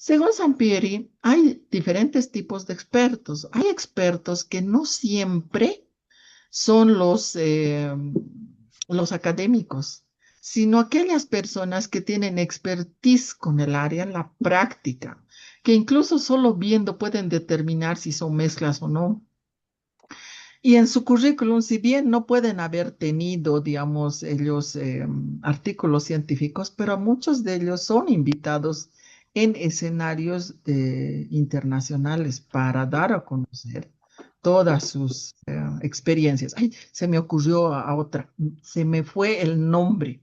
Según Sampieri, hay diferentes tipos de expertos. Hay expertos que no siempre son los académicos, sino aquellas personas que tienen expertise con el área en la práctica, que incluso solo viendo pueden determinar si son mezclas o no. Y en su currículum, si bien no pueden haber tenido, digamos, ellos artículos científicos, pero muchos de ellos son invitados en escenarios internacionales para dar a conocer todas sus experiencias. Ay, se me ocurrió a otra, se me fue el nombre,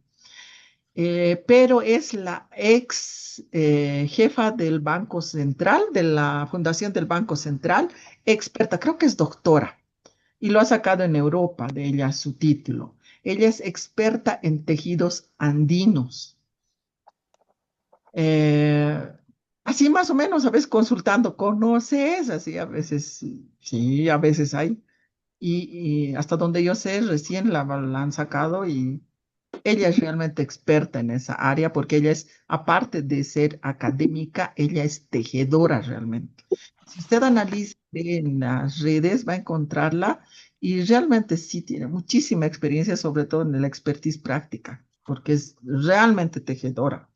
pero es la ex jefa del Banco Central, de la Fundación del Banco Central, experta, creo que es doctora, y lo ha sacado en Europa de ella su título. Ella es experta en tejidos andinos. Eh, Así más o menos, a veces consultando, ¿conoces? Así a veces, sí, a veces hay. Y hasta donde yo sé, recién la han sacado y ella es realmente experta en esa área porque ella es, aparte de ser académica, ella es tejedora realmente. Si usted analiza en las redes, va a encontrarla y realmente sí tiene muchísima experiencia, sobre todo en la expertise práctica, porque es realmente tejedora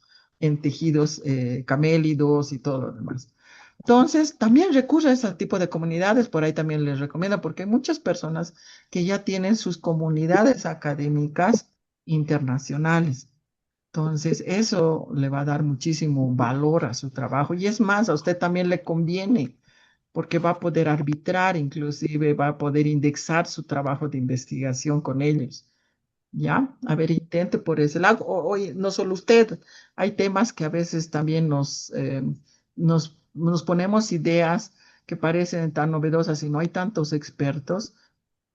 en tejidos camélidos y todo lo demás. Entonces, también recurre a ese tipo de comunidades, por ahí también les recomiendo, porque hay muchas personas que ya tienen sus comunidades académicas internacionales. Entonces, eso le va a dar muchísimo valor a su trabajo y es más, a usted también le conviene porque va a poder arbitrar, inclusive va a poder indexar su trabajo de investigación con ellos. ¿Ya? A ver, intente por ese lado. Oye, no solo usted, hay temas que a veces también nos ponemos ideas que parecen tan novedosas y no hay tantos expertos,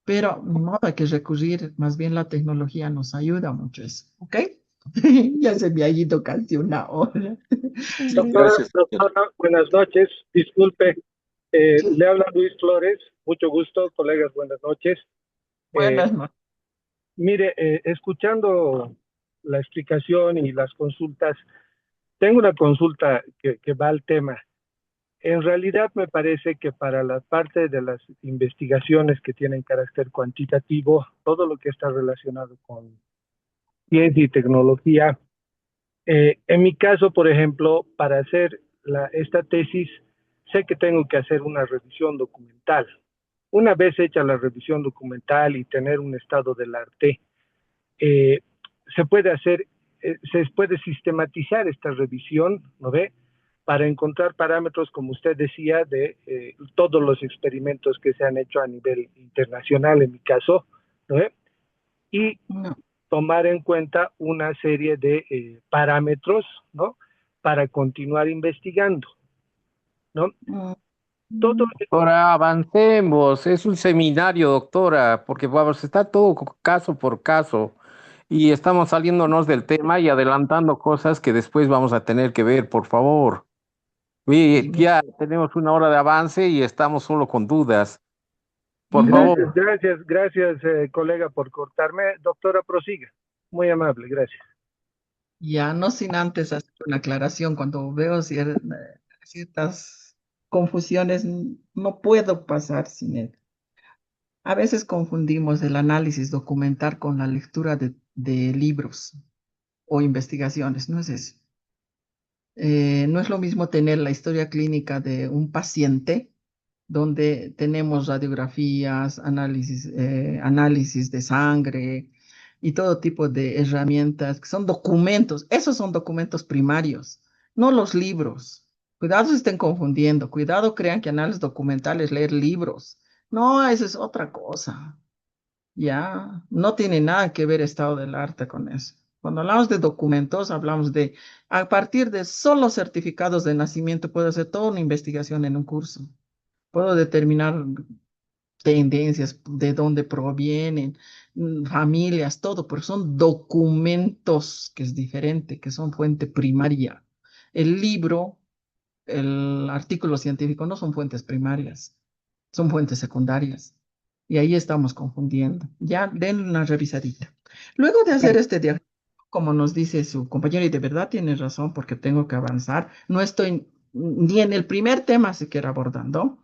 pero no hay que recurrir, más bien la tecnología nos ayuda mucho eso, ¿ok? Ya se me ha ido casi una hora. Sí, Doctora, gracias. doctora, buenas noches. Disculpe, le habla Luis Flores. Mucho gusto, colegas, buenas noches. Eh, Buenas noches. Mire, escuchando la explicación y las consultas, tengo una consulta que va al tema. En realidad me parece que para la parte de las investigaciones que tienen carácter cuantitativo, todo lo que está relacionado con ciencia y tecnología, en mi caso, por ejemplo, para hacer esta tesis, sé que tengo que hacer una revisión documental. Una vez hecha la revisión documental y tener un estado del arte, eh, se puede hacer, se puede sistematizar esta revisión, ¿no ve? Para encontrar parámetros, como usted decía, de todos los experimentos que se han hecho a nivel internacional, en mi caso, ¿no ve? Y No. tomar en cuenta una serie de parámetros, ¿no? Para continuar investigando, ¿no? Todo, Doctora, avancemos. Es un seminario, doctora, porque vamos, está todo caso por caso y estamos saliéndonos del tema y adelantando cosas que después vamos a tener que ver, por favor. Sí, Ya tenemos una hora de avance y estamos solo con dudas. Por ujú. favor. gracias, colega, por cortarme. Doctora, prosiga. Muy amable, gracias. Ya no sin antes hacer una aclaración, cuando veo ciertas confusiones, no puedo pasar sin él. A veces confundimos el análisis documental con la lectura de libros o investigaciones, no es eso. No es lo mismo tener la historia clínica de un paciente donde tenemos radiografías, análisis de sangre y todo tipo de herramientas que son documentos. Esos son documentos primarios, no los libros. Cuidado se estén confundiendo. Cuidado crean que análisis documental es leer libros. No, eso es otra cosa. Ya, no tiene nada que ver estado del arte con eso. Cuando hablamos de documentos, hablamos de, a partir de solo certificados de nacimiento, puedo hacer toda una investigación en un curso. Puedo determinar tendencias, de dónde provienen, familias, todo, pero son documentos, que es diferente, que son fuente primaria. El libro, el artículo científico no son fuentes primarias, son fuentes secundarias. Y ahí estamos confundiendo. Ya den una revisadita. Luego de hacer este diagnóstico, como nos dice su compañero, y de verdad tiene razón porque tengo que avanzar, no estoy ni en el primer tema siquiera abordando.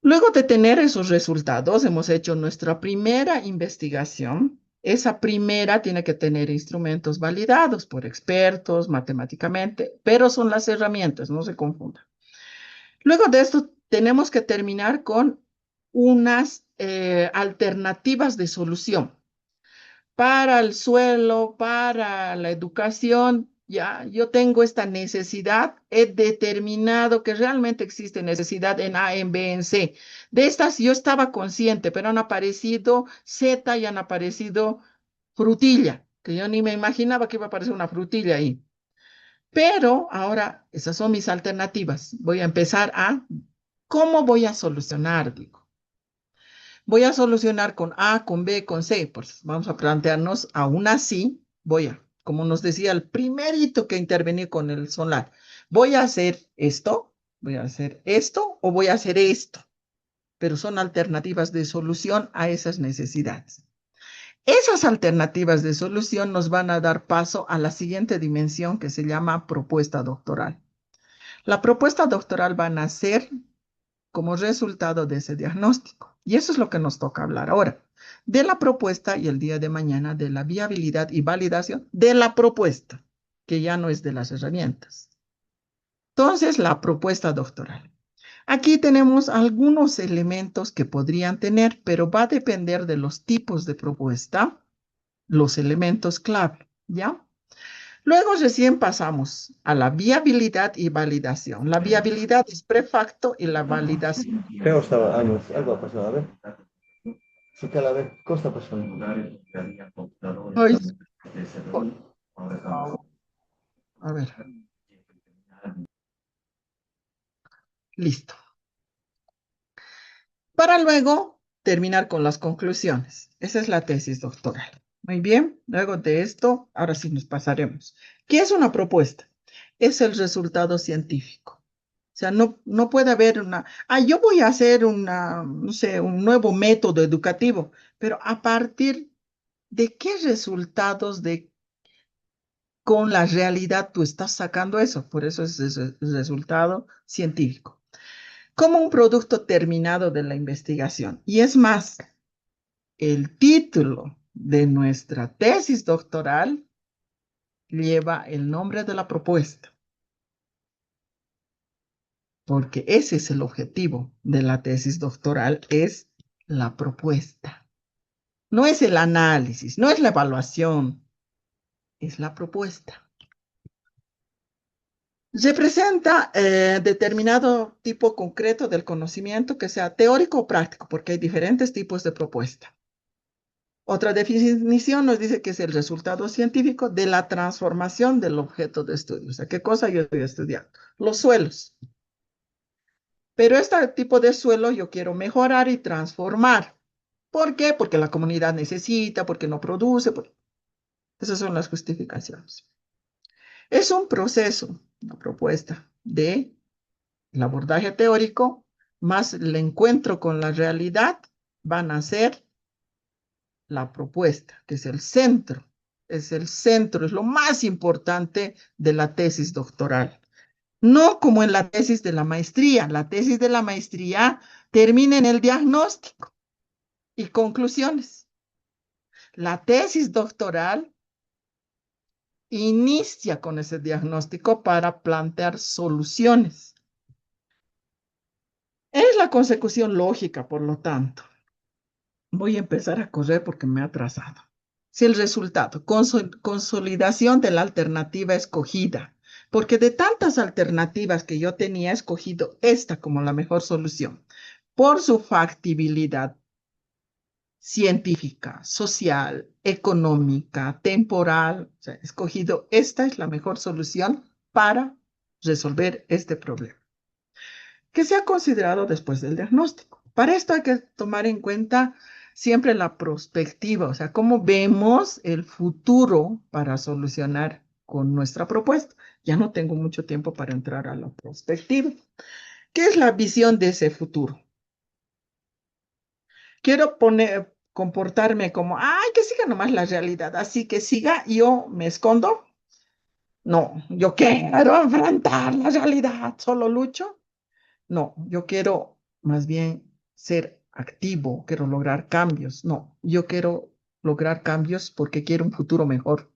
Luego de tener esos resultados, hemos hecho nuestra primera investigación. Esa primera tiene que tener instrumentos validados por expertos matemáticamente, pero son las herramientas, no se confundan. Luego de esto, tenemos que terminar con unas alternativas de solución para el suelo, para la educación. ya, yo tengo esta necesidad, he determinado que realmente existe necesidad en A, en B, en C. De estas yo estaba consciente, pero han aparecido Z y han aparecido frutilla, que yo ni me imaginaba que iba a aparecer una frutilla ahí. Pero ahora esas son mis alternativas. Voy a empezar a, ¿cómo voy a solucionar? Digo, voy a solucionar con A, con B, con C. Pues vamos a plantearnos aún así, como nos decía el primerito que intervení con el solar, voy a hacer esto, voy a hacer esto o voy a hacer esto. Pero son alternativas de solución a esas necesidades. Esas alternativas de solución nos van a dar paso a la siguiente dimensión que se llama propuesta doctoral. La propuesta doctoral va a nacer como resultado de ese diagnóstico. Y eso es lo que nos toca hablar ahora, de la propuesta y el día de mañana de la viabilidad y validación de la propuesta, que ya no es de las herramientas. Entonces, la propuesta doctoral. Aquí tenemos algunos elementos que podrían tener, pero va a depender de los tipos de propuesta, los elementos clave, ¿ya? Luego recién pasamos a la viabilidad y validación. La viabilidad es prefacto y la validación. Creo que estaba algo ha pasado, a ver. Sí, que a ver, ¿qué está pasando? Ay, a ver. Listo. Para luego terminar con las conclusiones. Esa es la tesis doctoral. Muy bien, luego de esto, ahora sí nos pasaremos. ¿Qué es una propuesta? Es el resultado científico. O sea, no puede haber yo voy a hacer no sé, un nuevo método educativo, pero ¿a partir de qué resultados con la realidad tú estás sacando eso? Por eso es el resultado científico. Como un producto terminado de la investigación. Y es más, el título de nuestra tesis doctoral lleva el nombre de la propuesta, porque ese es el objetivo de la tesis doctoral, es la propuesta. No es el análisis, no es la evaluación, es la propuesta. Representa determinado tipo concreto del conocimiento, que sea teórico o práctico, porque hay diferentes tipos de propuesta. Otra definición nos dice que es el resultado científico de la transformación del objeto de estudio. O sea, ¿qué cosa yo estoy estudiando? Los suelos. Pero este tipo de suelo yo quiero mejorar y transformar. ¿Por qué? Porque la comunidad necesita, porque no produce. Esas son las justificaciones. Es un proceso, una propuesta de el abordaje teórico más el encuentro con la realidad van a ser la propuesta, que es el centro, es lo más importante de la tesis doctoral. No como en la tesis de la maestría. La tesis de la maestría termina en el diagnóstico y conclusiones. La tesis doctoral inicia con ese diagnóstico para plantear soluciones. Es la consecución lógica, por lo tanto. Voy a empezar a correr porque me he atrasado. Si el resultado, consolidación de la alternativa escogida, porque de tantas alternativas que yo tenía, he escogido esta como la mejor solución, por su factibilidad científica, social, económica, temporal. O sea, he escogido esta es la mejor solución para resolver este problema, que se ha considerado después del diagnóstico. Para esto hay que tomar en cuenta siempre la perspectiva, o sea, cómo vemos el futuro para solucionar con nuestra propuesta. Ya no tengo mucho tiempo para entrar a la perspectiva. ¿Qué es la visión de ese futuro? Quiero comportarme como, que siga nomás la realidad, así que siga, yo me escondo. No, yo quiero enfrentar la realidad, solo lucho. No, yo quiero más bien ser activo, quiero lograr cambios. No, yo quiero lograr cambios porque quiero un futuro mejor.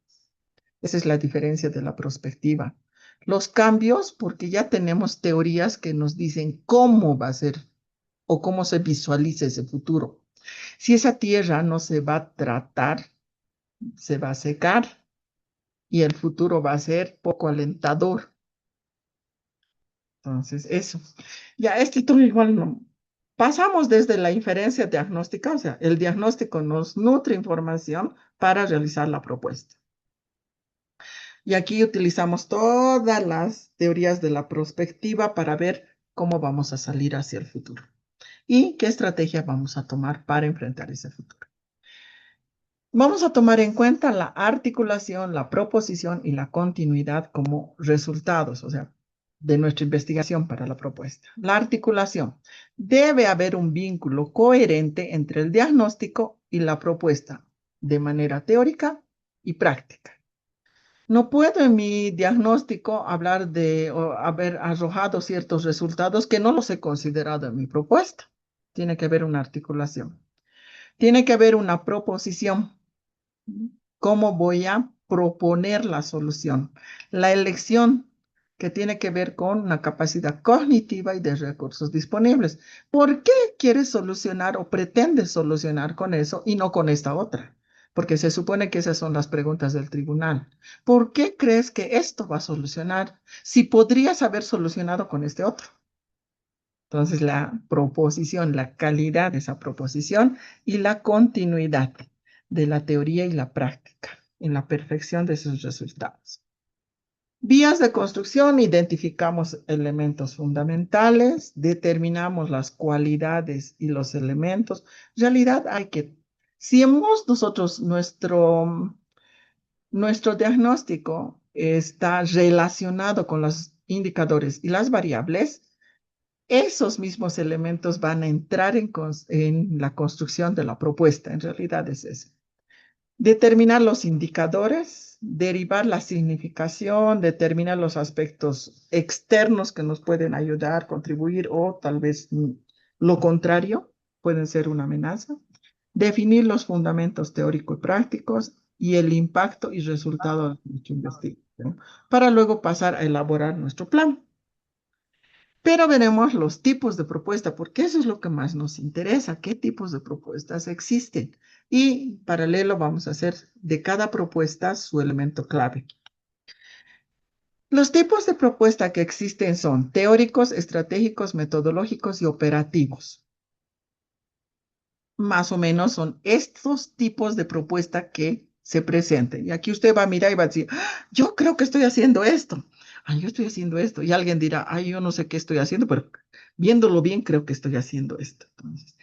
Esa es la diferencia de la perspectiva. Los cambios, porque ya tenemos teorías que nos dicen cómo va a ser o cómo se visualiza ese futuro. Si esa tierra no se va a tratar, se va a secar, y el futuro va a ser poco alentador. Entonces, eso. Ya, este tú igual no. Pasamos desde la inferencia diagnóstica, o sea, el diagnóstico nos nutre información para realizar la propuesta. Y aquí utilizamos todas las teorías de la prospectiva para ver cómo vamos a salir hacia el futuro y qué estrategia vamos a tomar para enfrentar ese futuro. Vamos a tomar en cuenta la articulación, la proposición y la continuidad como resultados, o sea, de nuestra investigación para la propuesta. La articulación. Debe haber un vínculo coherente entre el diagnóstico y la propuesta, de manera teórica y práctica. No puedo en mi diagnóstico hablar de haber arrojado ciertos resultados que no los he considerado en mi propuesta. Tiene que haber una articulación. Tiene que haber una proposición. ¿Cómo voy a proponer la solución? La elección que tiene que ver con una capacidad cognitiva y de recursos disponibles. ¿Por qué quieres solucionar o pretendes solucionar con eso y no con esta otra? Porque se supone que esas son las preguntas del tribunal. ¿Por qué crees que esto va a solucionar si podrías haber solucionado con este otro? Entonces, la proposición, la calidad de esa proposición y la continuidad de la teoría y la práctica en la perfección de sus resultados. Vías de construcción, identificamos elementos fundamentales, determinamos las cualidades y los elementos. En realidad hay que, si hemos nosotros nuestro diagnóstico está relacionado con los indicadores y las variables, esos mismos elementos van a entrar en la construcción de la propuesta. En realidad es eso. Determinar los indicadores, derivar la significación, determinar los aspectos externos que nos pueden ayudar, contribuir o tal vez lo contrario, pueden ser una amenaza. Definir los fundamentos teóricos y prácticos y el impacto y resultado de nuestra investigación para luego pasar a elaborar nuestro plan. Pero veremos los tipos de propuesta, porque eso es lo que más nos interesa, qué tipos de propuestas existen. Y paralelo vamos a hacer de cada propuesta su elemento clave. Los tipos de propuesta que existen son teóricos, estratégicos, metodológicos y operativos. Más o menos son estos tipos de propuesta que se presenten. Y aquí usted va a mirar y va a decir, yo creo que estoy haciendo esto. Yo estoy haciendo esto. Y alguien dirá, yo no sé qué estoy haciendo, pero viéndolo bien, creo que estoy haciendo esto. Entonces,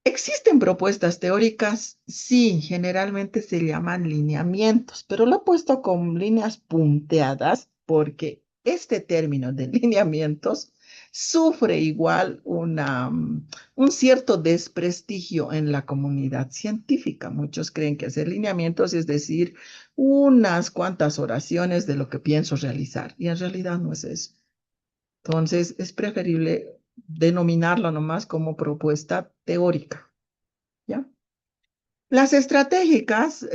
¿existen propuestas teóricas? Sí, generalmente se llaman lineamientos, pero lo he puesto con líneas punteadas porque este término de lineamientos sufre igual un cierto desprestigio en la comunidad científica. Muchos creen que hacer lineamientos es decir unas cuantas oraciones de lo que pienso realizar, y en realidad no es eso. Entonces, es preferible denominarlo nomás como propuesta teórica, ¿ya? Las estratégicas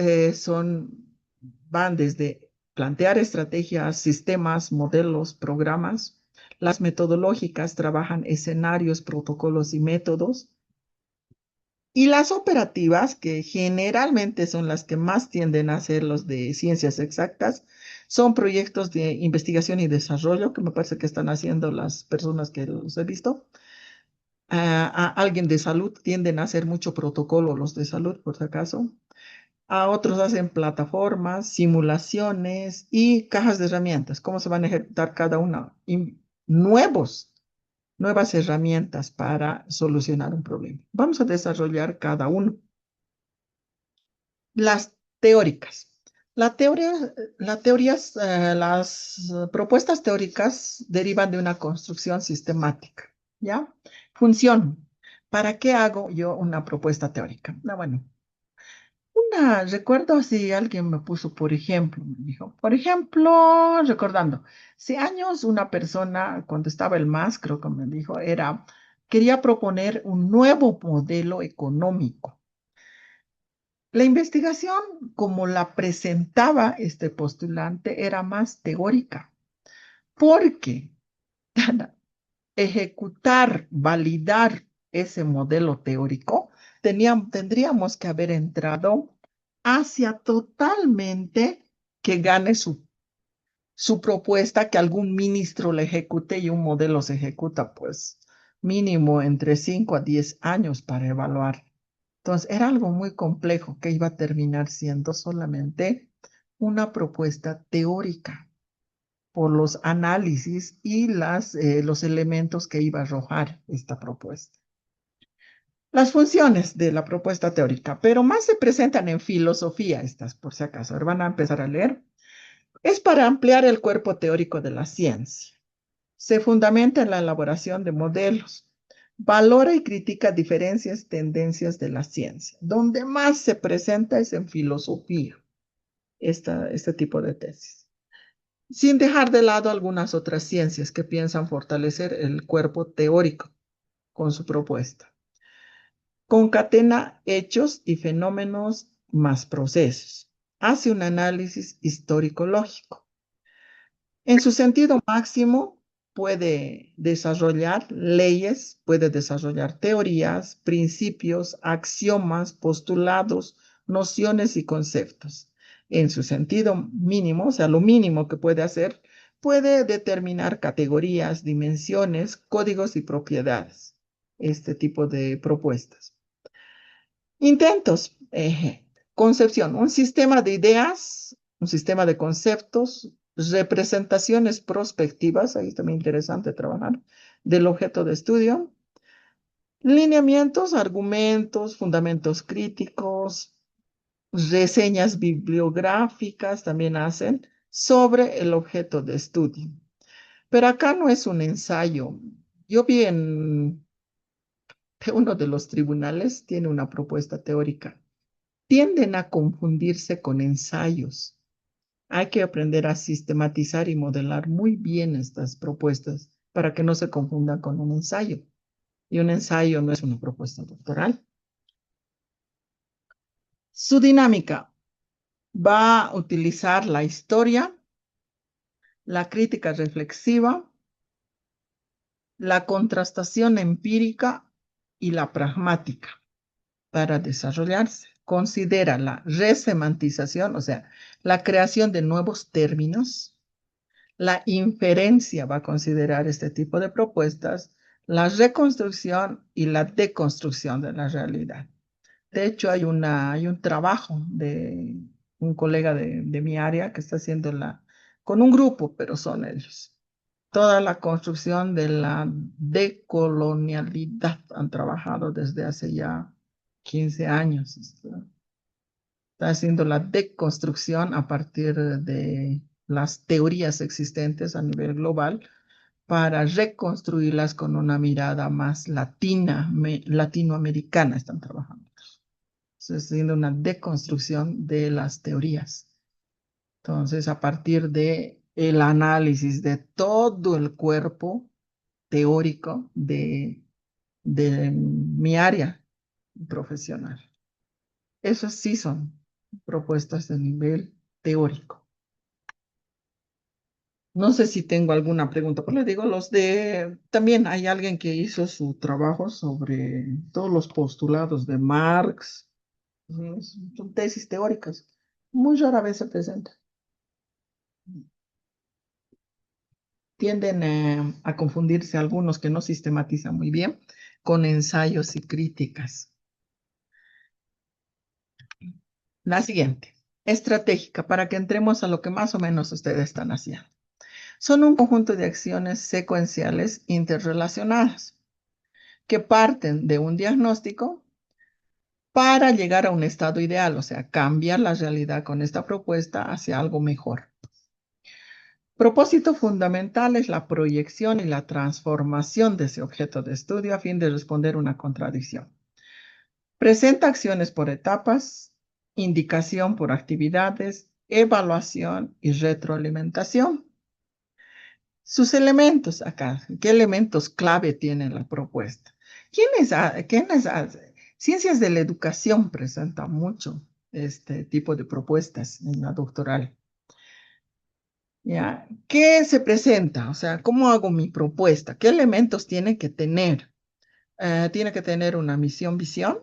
van desde plantear estrategias, sistemas, modelos, programas. Las metodológicas trabajan escenarios, protocolos y métodos. Y las operativas, que generalmente son las que más tienden a ser los de ciencias exactas, son proyectos de investigación y desarrollo, que me parece que están haciendo las personas que los he visto. A alguien de salud tienden a hacer mucho protocolo, los de salud, por si acaso. A otros hacen plataformas, simulaciones y cajas de herramientas. ¿Cómo se van a ejecutar cada una? Y nuevas herramientas para solucionar un problema. Vamos a desarrollar cada uno. Las teóricas. Las propuestas teóricas derivan de una construcción sistemática, ¿ya? Función. ¿Para qué hago yo una propuesta teórica? Bueno, recuerdo si alguien me puso, por ejemplo, me dijo, por ejemplo, recordando, hace años una persona, cuando estaba el MAS, creo que me dijo, quería proponer un nuevo modelo económico. La investigación, como la presentaba este postulante, era más teórica, porque ejecutar, validar ese modelo teórico, tendríamos que haber entrado hacia totalmente que gane su propuesta, que algún ministro le ejecute y un modelo se ejecuta, pues mínimo entre 5 a 10 años para evaluar. Entonces, era algo muy complejo que iba a terminar siendo solamente una propuesta teórica por los análisis y los elementos que iba a arrojar esta propuesta. Las funciones de la propuesta teórica, pero más se presentan en filosofía estas, por si acaso. Ahora van a empezar a leer. Es para ampliar el cuerpo teórico de la ciencia. Se fundamenta en la elaboración de modelos. Valora y critica diferencias, tendencias de la ciencia. Donde más se presenta es en filosofía, este tipo de tesis. Sin dejar de lado algunas otras ciencias que piensan fortalecer el cuerpo teórico con su propuesta. Concatena hechos y fenómenos más procesos. Hace un análisis histórico-lógico. En su sentido máximo, puede desarrollar leyes, puede desarrollar teorías, principios, axiomas, postulados, nociones y conceptos. En su sentido mínimo, o sea, lo mínimo que puede hacer, puede determinar categorías, dimensiones, códigos y propiedades. Este tipo de propuestas. Intentos. Concepción. Un sistema de ideas, un sistema de conceptos, representaciones prospectivas, ahí está muy interesante trabajar, del objeto de estudio, lineamientos, argumentos, fundamentos críticos, reseñas bibliográficas también hacen sobre el objeto de estudio. Pero acá no es un ensayo. Yo vi en uno de los tribunales, tiene una propuesta teórica. Tienden a confundirse con ensayos. Hay que aprender a sistematizar y modelar muy bien estas propuestas para que no se confundan con un ensayo. Y un ensayo no es una propuesta doctoral. Su dinámica va a utilizar la historia, la crítica reflexiva, la contrastación empírica y la pragmática para desarrollarse. Considera la resemantización, o sea, la creación de nuevos términos. La inferencia va a considerar este tipo de propuestas, la reconstrucción y la deconstrucción de la realidad. De hecho, hay un trabajo de un colega de mi área que está haciendo con un grupo, pero son ellos. Toda la construcción de la decolonialidad han trabajado desde hace ya 15 años. Está haciendo la deconstrucción a partir de las teorías existentes a nivel global para reconstruirlas con una mirada más latinoamericana. Están trabajando. Está haciendo una deconstrucción de las teorías. Entonces, a partir de el análisis de todo el cuerpo teórico de mi área profesional. Esas sí son propuestas de nivel teórico. No sé si tengo alguna pregunta, pero le digo, también hay alguien que hizo su trabajo sobre todos los postulados de Marx. Son tesis teóricas. Muy rara vez se presentan. Tienden a confundirse algunos que no sistematizan muy bien con ensayos y críticas. La siguiente, estratégica, para que entremos a lo que más o menos ustedes están haciendo. Son un conjunto de acciones secuenciales interrelacionadas que parten de un diagnóstico para llegar a un estado ideal, o sea, cambiar la realidad con esta propuesta hacia algo mejor. Propósito fundamental es la proyección y la transformación de ese objeto de estudio a fin de responder una contradicción. Presenta acciones por etapas, indicación por actividades, evaluación y retroalimentación. Sus elementos acá, ¿qué elementos clave tiene la propuesta? Ciencias de la educación presenta mucho este tipo de propuestas en la doctoral. ¿Ya? ¿Qué se presenta? O sea, ¿cómo hago mi propuesta? ¿Qué elementos tiene que tener? Tiene que tener una misión, visión.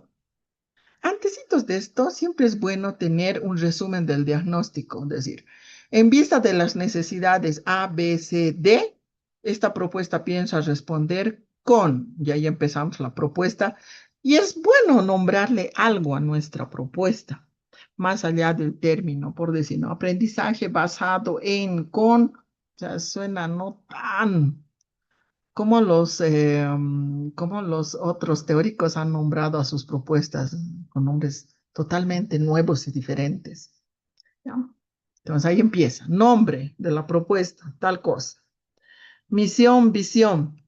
Antecitos de esto, siempre es bueno tener un resumen del diagnóstico, es decir, En vista de las necesidades A, B, C, D, esta propuesta piensa responder con, y ahí empezamos la propuesta, y es bueno nombrarle algo a nuestra propuesta, más allá del término, por decir, ¿no? Aprendizaje basado en, con, o sea, suena no tan como los otros teóricos han nombrado a sus propuestas con nombres totalmente nuevos y diferentes. ¿Ya? Entonces ahí empieza. Nombre de la propuesta, tal cosa. Misión, visión,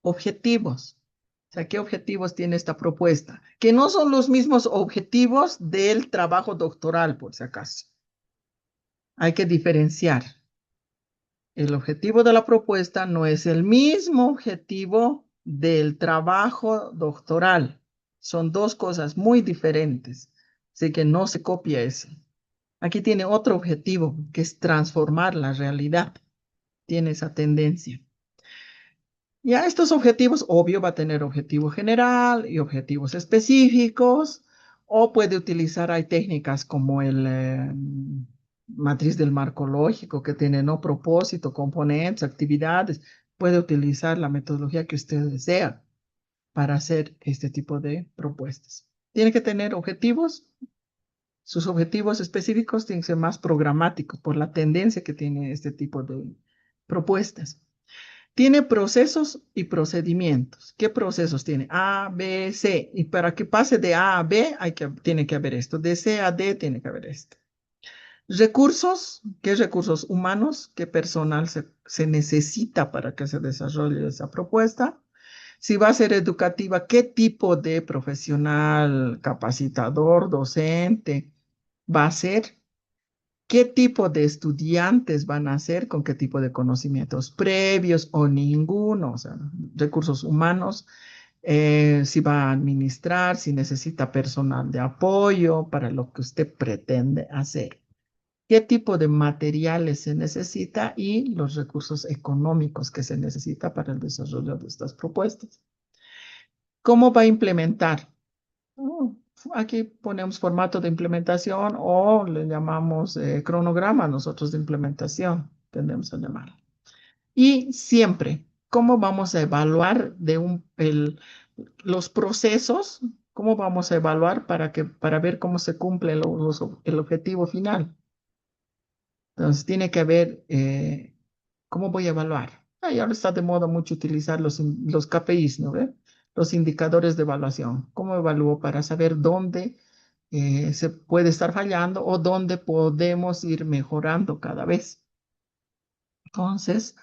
objetivos. O sea, ¿qué objetivos tiene esta propuesta? Que no son los mismos objetivos del trabajo doctoral, por si acaso. Hay que diferenciar. El objetivo de la propuesta no es el mismo objetivo del trabajo doctoral. Son dos cosas muy diferentes. Así que no se copia eso. Aquí tiene otro objetivo, que es transformar la realidad. Tiene esa tendencia. Ya estos objetivos, obvio, va a tener objetivo general y objetivos específicos, o puede utilizar, hay técnicas como el matriz del marco lógico, que tiene no propósito, componentes, actividades. Puede utilizar la metodología que usted desea para hacer este tipo de propuestas. Tiene que tener objetivos. Sus objetivos específicos tienen que ser más programáticos por la tendencia que tiene este tipo de propuestas. Tiene procesos y procedimientos. ¿Qué procesos tiene? A, B, C. Y para que pase de A a B, tiene que haber esto. De C a D tiene que haber esto. Recursos, ¿qué recursos humanos? ¿Qué personal se necesita para que se desarrolle esa propuesta? Si va a ser educativa, ¿qué tipo de profesional, capacitador, docente va a ser? ¿Qué tipo de estudiantes van a ser? ¿Con qué tipo de conocimientos previos o ninguno? O sea, recursos humanos, si va a administrar, si necesita personal de apoyo para lo que usted pretende hacer. ¿Qué tipo de materiales se necesita y los recursos económicos que se necesita para el desarrollo de estas propuestas? ¿Cómo va a implementar? Aquí ponemos formato de implementación o le llamamos cronograma nosotros de implementación, tendemos a llamar. Y siempre, ¿cómo vamos a evaluar los procesos? ¿Cómo vamos a evaluar para ver cómo se cumple el objetivo final? Entonces, tiene que haber, ¿cómo voy a evaluar? Y ahora está de moda mucho utilizar los KPIs, ¿no ve? Los indicadores de evaluación. ¿Cómo evalúo para saber dónde se puede estar fallando o dónde podemos ir mejorando cada vez? Entonces,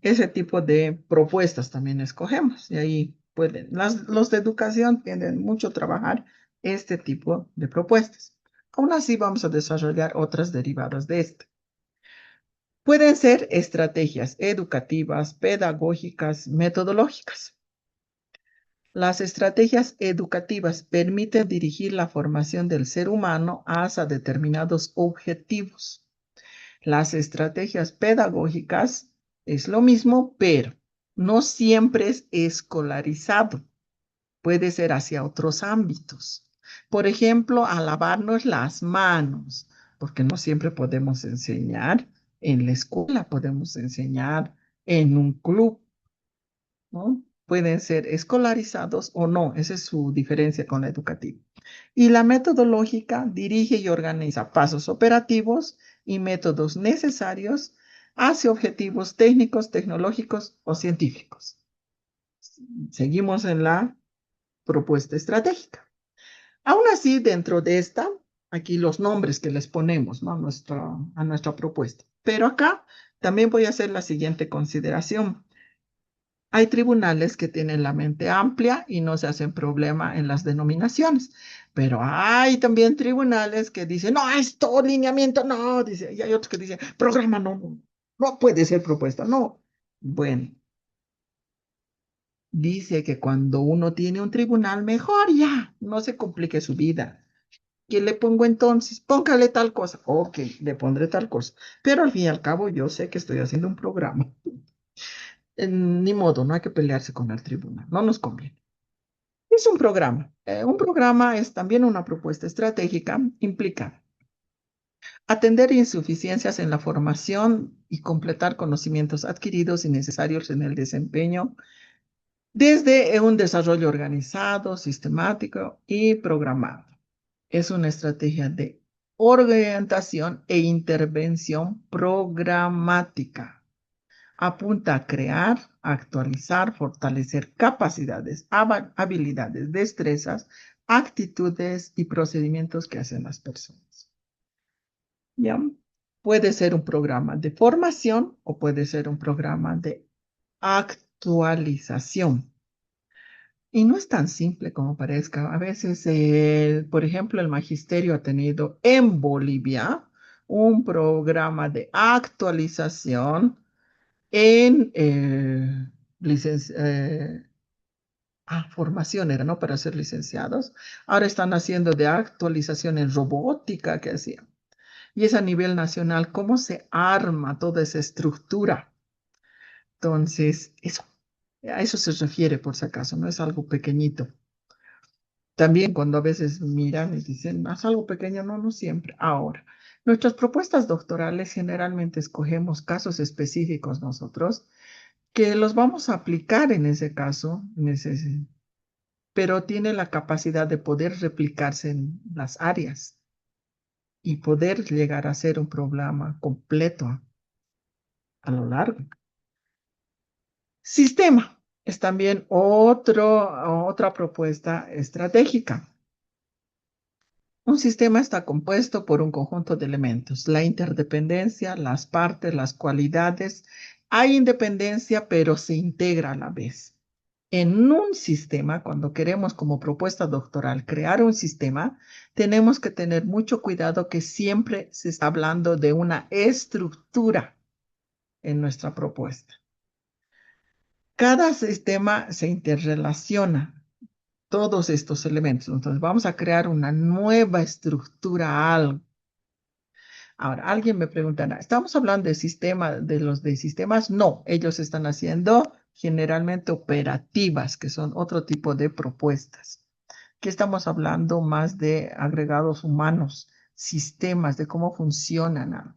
ese tipo de propuestas también escogemos. Y ahí pueden, los de educación tienden mucho a trabajar este tipo de propuestas. Aún así, vamos a desarrollar otras derivadas de este. Pueden ser estrategias educativas, pedagógicas, metodológicas. Las estrategias educativas permiten dirigir la formación del ser humano hacia determinados objetivos. Las estrategias pedagógicas es lo mismo, pero no siempre es escolarizado. Puede ser hacia otros ámbitos. Por ejemplo, a lavarnos las manos, porque no siempre podemos enseñar en la escuela, podemos enseñar en un club, ¿no? Pueden ser escolarizados o no, esa es su diferencia con la educativa. Y la metodológica dirige y organiza pasos operativos y métodos necesarios hacia objetivos técnicos, tecnológicos o científicos. Seguimos en la propuesta estratégica. Aún así, dentro de esta, aquí los nombres que les ponemos, ¿no? a nuestra propuesta. Pero acá también voy a hacer la siguiente consideración. Hay tribunales que tienen la mente amplia y no se hacen problema en las denominaciones, pero hay también tribunales que dicen, no, esto, lineamiento, no, dice, y hay otros que dicen, programa, no puede ser propuesta, no. Bueno, dice que cuando uno tiene un tribunal, mejor ya, no se complique su vida. ¿Qué le pongo entonces? Póngale tal cosa. Ok, le pondré tal cosa. Pero al fin y al cabo, yo sé que estoy haciendo un programa. Ni modo, no hay que pelearse con el tribunal, no nos conviene. Es un programa. Un programa es también una propuesta estratégica, implica Atender insuficiencias en la formación y completar conocimientos adquiridos y necesarios en el desempeño desde un desarrollo organizado, sistemático y programado. Es una estrategia de orientación e intervención programática. Apunta a crear, actualizar, fortalecer capacidades, habilidades, destrezas, actitudes y procedimientos que hacen las personas. ¿Ya? Puede ser un programa de formación o puede ser un programa de actualización. Y no es tan simple como parezca. A veces, por ejemplo, el magisterio ha tenido en Bolivia un programa de actualización en formación, era, ¿no? Para ser licenciados. Ahora están haciendo de actualización en robótica que hacían. Y es a nivel nacional, cómo se arma toda esa estructura. Entonces, a eso se refiere, por si acaso, no es algo pequeñito. También cuando a veces miran y dicen, haz algo pequeño, no, no siempre. Ahora, nuestras propuestas doctorales generalmente escogemos casos específicos nosotros que los vamos a aplicar en ese caso, pero tiene la capacidad de poder replicarse en las áreas y poder llegar a ser un programa completo a lo largo. Sistema es también otra propuesta estratégica. Un sistema está compuesto por un conjunto de elementos, la interdependencia, las partes, las cualidades. Hay independencia, pero se integra a la vez. En un sistema, cuando queremos como propuesta doctoral crear un sistema, tenemos que tener mucho cuidado que siempre se está hablando de una estructura en nuestra propuesta. Cada sistema se interrelaciona todos estos elementos. Entonces vamos a crear una nueva estructura algo. Ahora, alguien me preguntará, ¿estamos hablando de los de sistemas? No, ellos están haciendo generalmente operativas, que son otro tipo de propuestas. Aquí estamos hablando más de agregados humanos, sistemas, de cómo funcionan.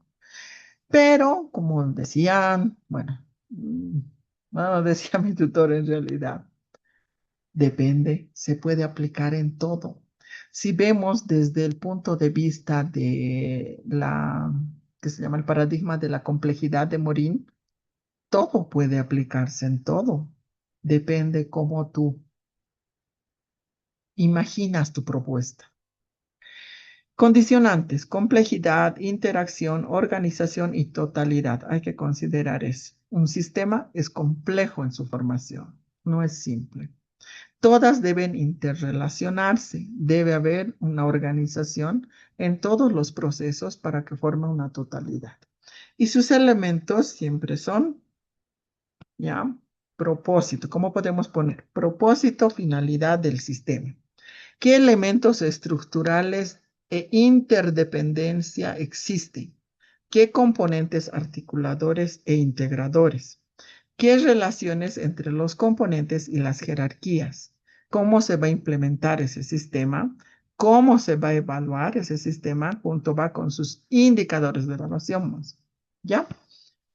Pero, como decían, bueno, decía mi tutor en realidad, depende, se puede aplicar en todo. Si vemos desde el punto de vista de que se llama el paradigma de la complejidad de Morin, todo puede aplicarse en todo. Depende cómo tú imaginas tu propuesta. Condicionantes, complejidad, interacción, organización y totalidad. Hay que considerar eso. Un sistema es complejo en su formación, no es simple. Todas deben interrelacionarse. Debe haber una organización en todos los procesos para que forme una totalidad. Y sus elementos siempre son, ¿ya? Propósito. ¿Cómo podemos poner? Propósito, finalidad del sistema. ¿Qué elementos estructurales e interdependencia existen? ¿Qué componentes articuladores e integradores? ¿Qué relaciones entre los componentes y las jerarquías? ¿Cómo se va a implementar ese sistema? ¿Cómo se va a evaluar ese sistema? Junto va con sus indicadores de evaluación. ¿Ya?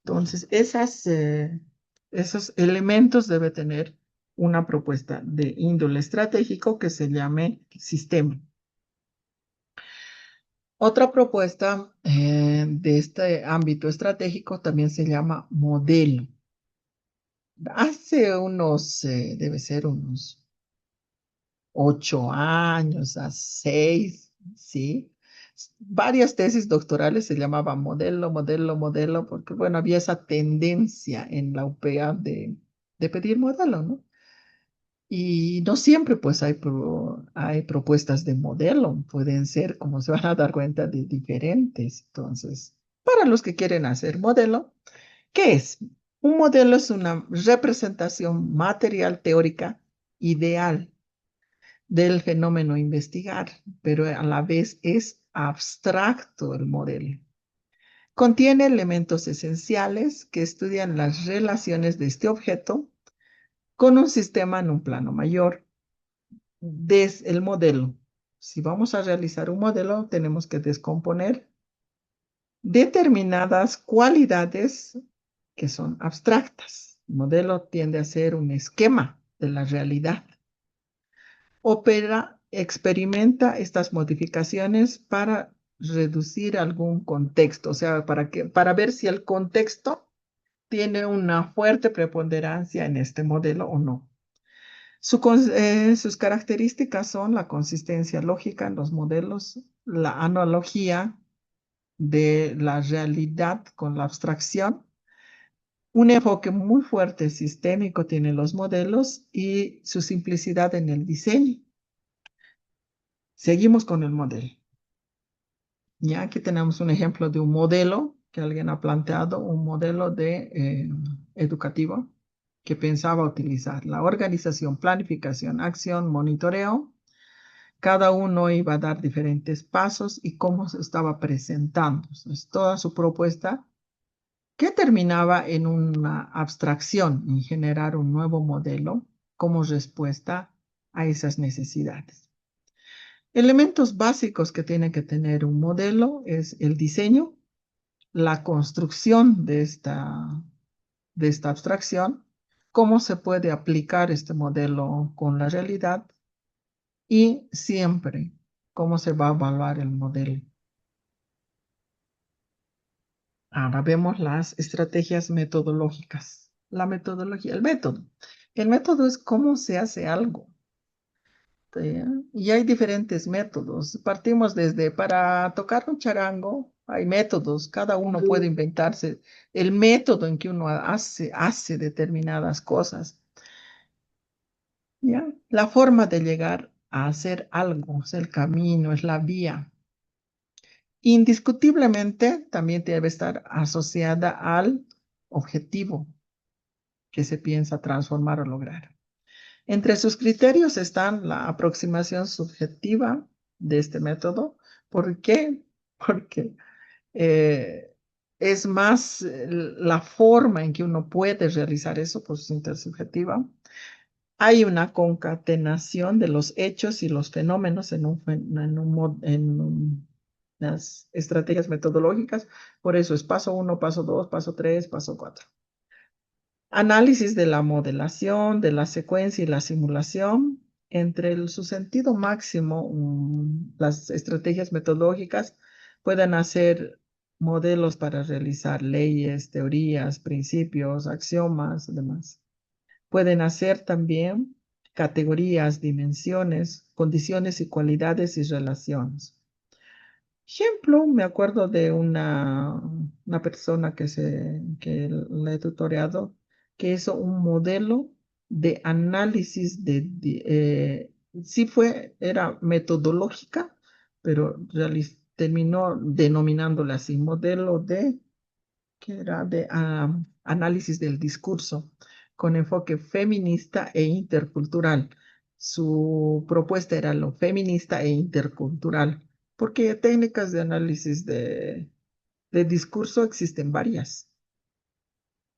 Entonces, esos elementos debe tener una propuesta de índole estratégico que se llame sistema. Otra propuesta de este ámbito estratégico también se llama modelo. Hace debe ser unos 8 años, a 6, ¿sí? Varias tesis doctorales se llamaban modelo, modelo, modelo, porque, bueno, había esa tendencia en la UPA de pedir modelo, ¿no? Y no siempre, pues, hay propuestas de modelo. Pueden ser, como se van a dar cuenta, de diferentes. Entonces, para los que quieren hacer modelo, ¿qué es? Un modelo es una representación material teórica ideal del fenómeno a investigar, pero a la vez es abstracto el modelo. Contiene elementos esenciales que estudian las relaciones de este objeto con un sistema en un plano mayor. El modelo. Si vamos a realizar un modelo, tenemos que descomponer determinadas cualidades que son abstractas. El modelo tiende a ser un esquema de la realidad. Experimenta estas modificaciones para reducir algún contexto, o sea, para ver si el contexto tiene una fuerte preponderancia en este modelo o no. Sus características son la consistencia lógica en los modelos, la analogía de la realidad con la abstracción, un enfoque muy fuerte sistémico tienen los modelos y su simplicidad en el diseño. Seguimos con el modelo. Ya aquí tenemos un ejemplo de un modelo que alguien ha planteado, un modelo educativo que pensaba utilizar la organización, planificación, acción, monitoreo. Cada uno iba a dar diferentes pasos y cómo se estaba presentando. Entonces, toda su propuesta que terminaba en una abstracción, en generar un nuevo modelo como respuesta a esas necesidades. Elementos básicos que tiene que tener un modelo es el diseño, la construcción de esta abstracción, cómo se puede aplicar este modelo con la realidad y siempre cómo se va a evaluar el modelo. Ahora vemos las estrategias metodológicas. La metodología, el método. El método es cómo se hace algo. Y hay diferentes métodos. Partimos desde para tocar un charango, hay métodos. Cada uno puede inventarse el método en que uno hace determinadas cosas. ¿Ya? La forma de llegar a hacer algo es el camino, es la vía. Indiscutiblemente también debe estar asociada al objetivo que se piensa transformar o lograr. Entre sus criterios están la aproximación subjetiva de este método. ¿Por qué? Porque es más la forma en que uno puede realizar eso por su intersubjetiva. Hay una concatenación de los hechos y los fenómenos en las estrategias metodológicas. Por eso es paso 1, paso 2, paso 3, paso 4. Análisis de la modelación, de la secuencia y la simulación. Entre su sentido máximo, las estrategias metodológicas pueden hacer modelos para realizar leyes, teorías, principios, axiomas, demás. Pueden hacer también categorías, dimensiones, condiciones y cualidades y relaciones. Ejemplo, me acuerdo de una persona que la he tutoreado, que hizo un modelo de análisis sí era metodológica, pero terminó denominándole así, modelo que era de análisis del discurso, con enfoque feminista e intercultural. Su propuesta era lo feminista e intercultural, porque técnicas de análisis de discurso existen varias,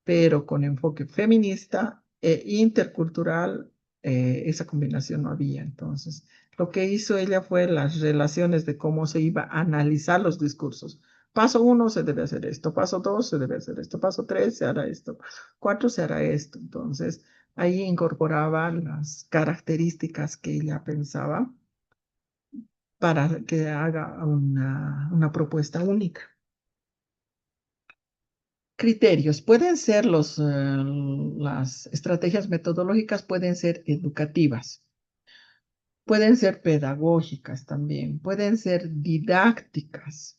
pero con enfoque feminista e intercultural, esa combinación no había. Entonces, lo que hizo ella fue las relaciones de cómo se iba a analizar los discursos. Paso 1 se debe hacer esto, paso 2 se debe hacer esto, paso 3 se hará esto, 4 se hará esto. Entonces, ahí incorporaba las características que ella pensaba para que haga una propuesta única. Criterios. Pueden ser las estrategias metodológicas, pueden ser educativas, pueden ser pedagógicas también, pueden ser didácticas,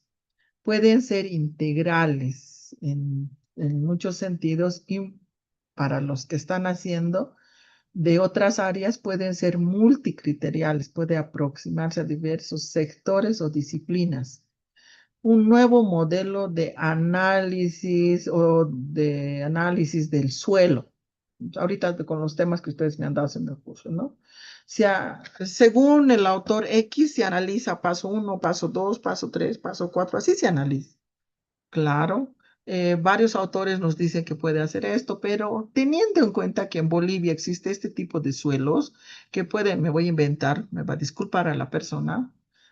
pueden ser integrales en muchos sentidos y para los que están haciendo de otras áreas pueden ser multicriteriales, puede aproximarse a diversos sectores o disciplinas. Un nuevo modelo de análisis o de análisis del suelo. Ahorita con los temas que ustedes me han dado en el curso, ¿no? Según el autor X, se analiza paso 1, paso 2, paso 3, paso 4, así se analiza. Claro, varios autores nos dicen que puede hacer esto, pero teniendo en cuenta que en Bolivia existe este tipo de suelos, que me voy a inventar, me va a disculpar a la persona,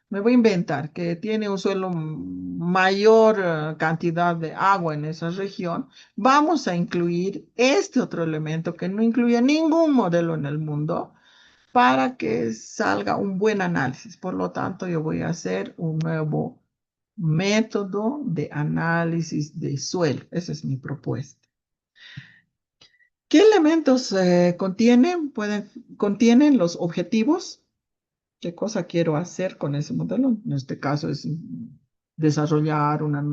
me voy a inventar que tiene un suelo mayor cantidad de agua en esa región, vamos a incluir este otro elemento que no incluye ningún modelo en el mundo para que salga un buen análisis. Por lo tanto, yo voy a hacer un nuevo método de análisis de suelo. Esa es mi propuesta. ¿Qué elementos contienen los objetivos? ¿Qué cosa quiero hacer con ese modelo? En este caso es desarrollar una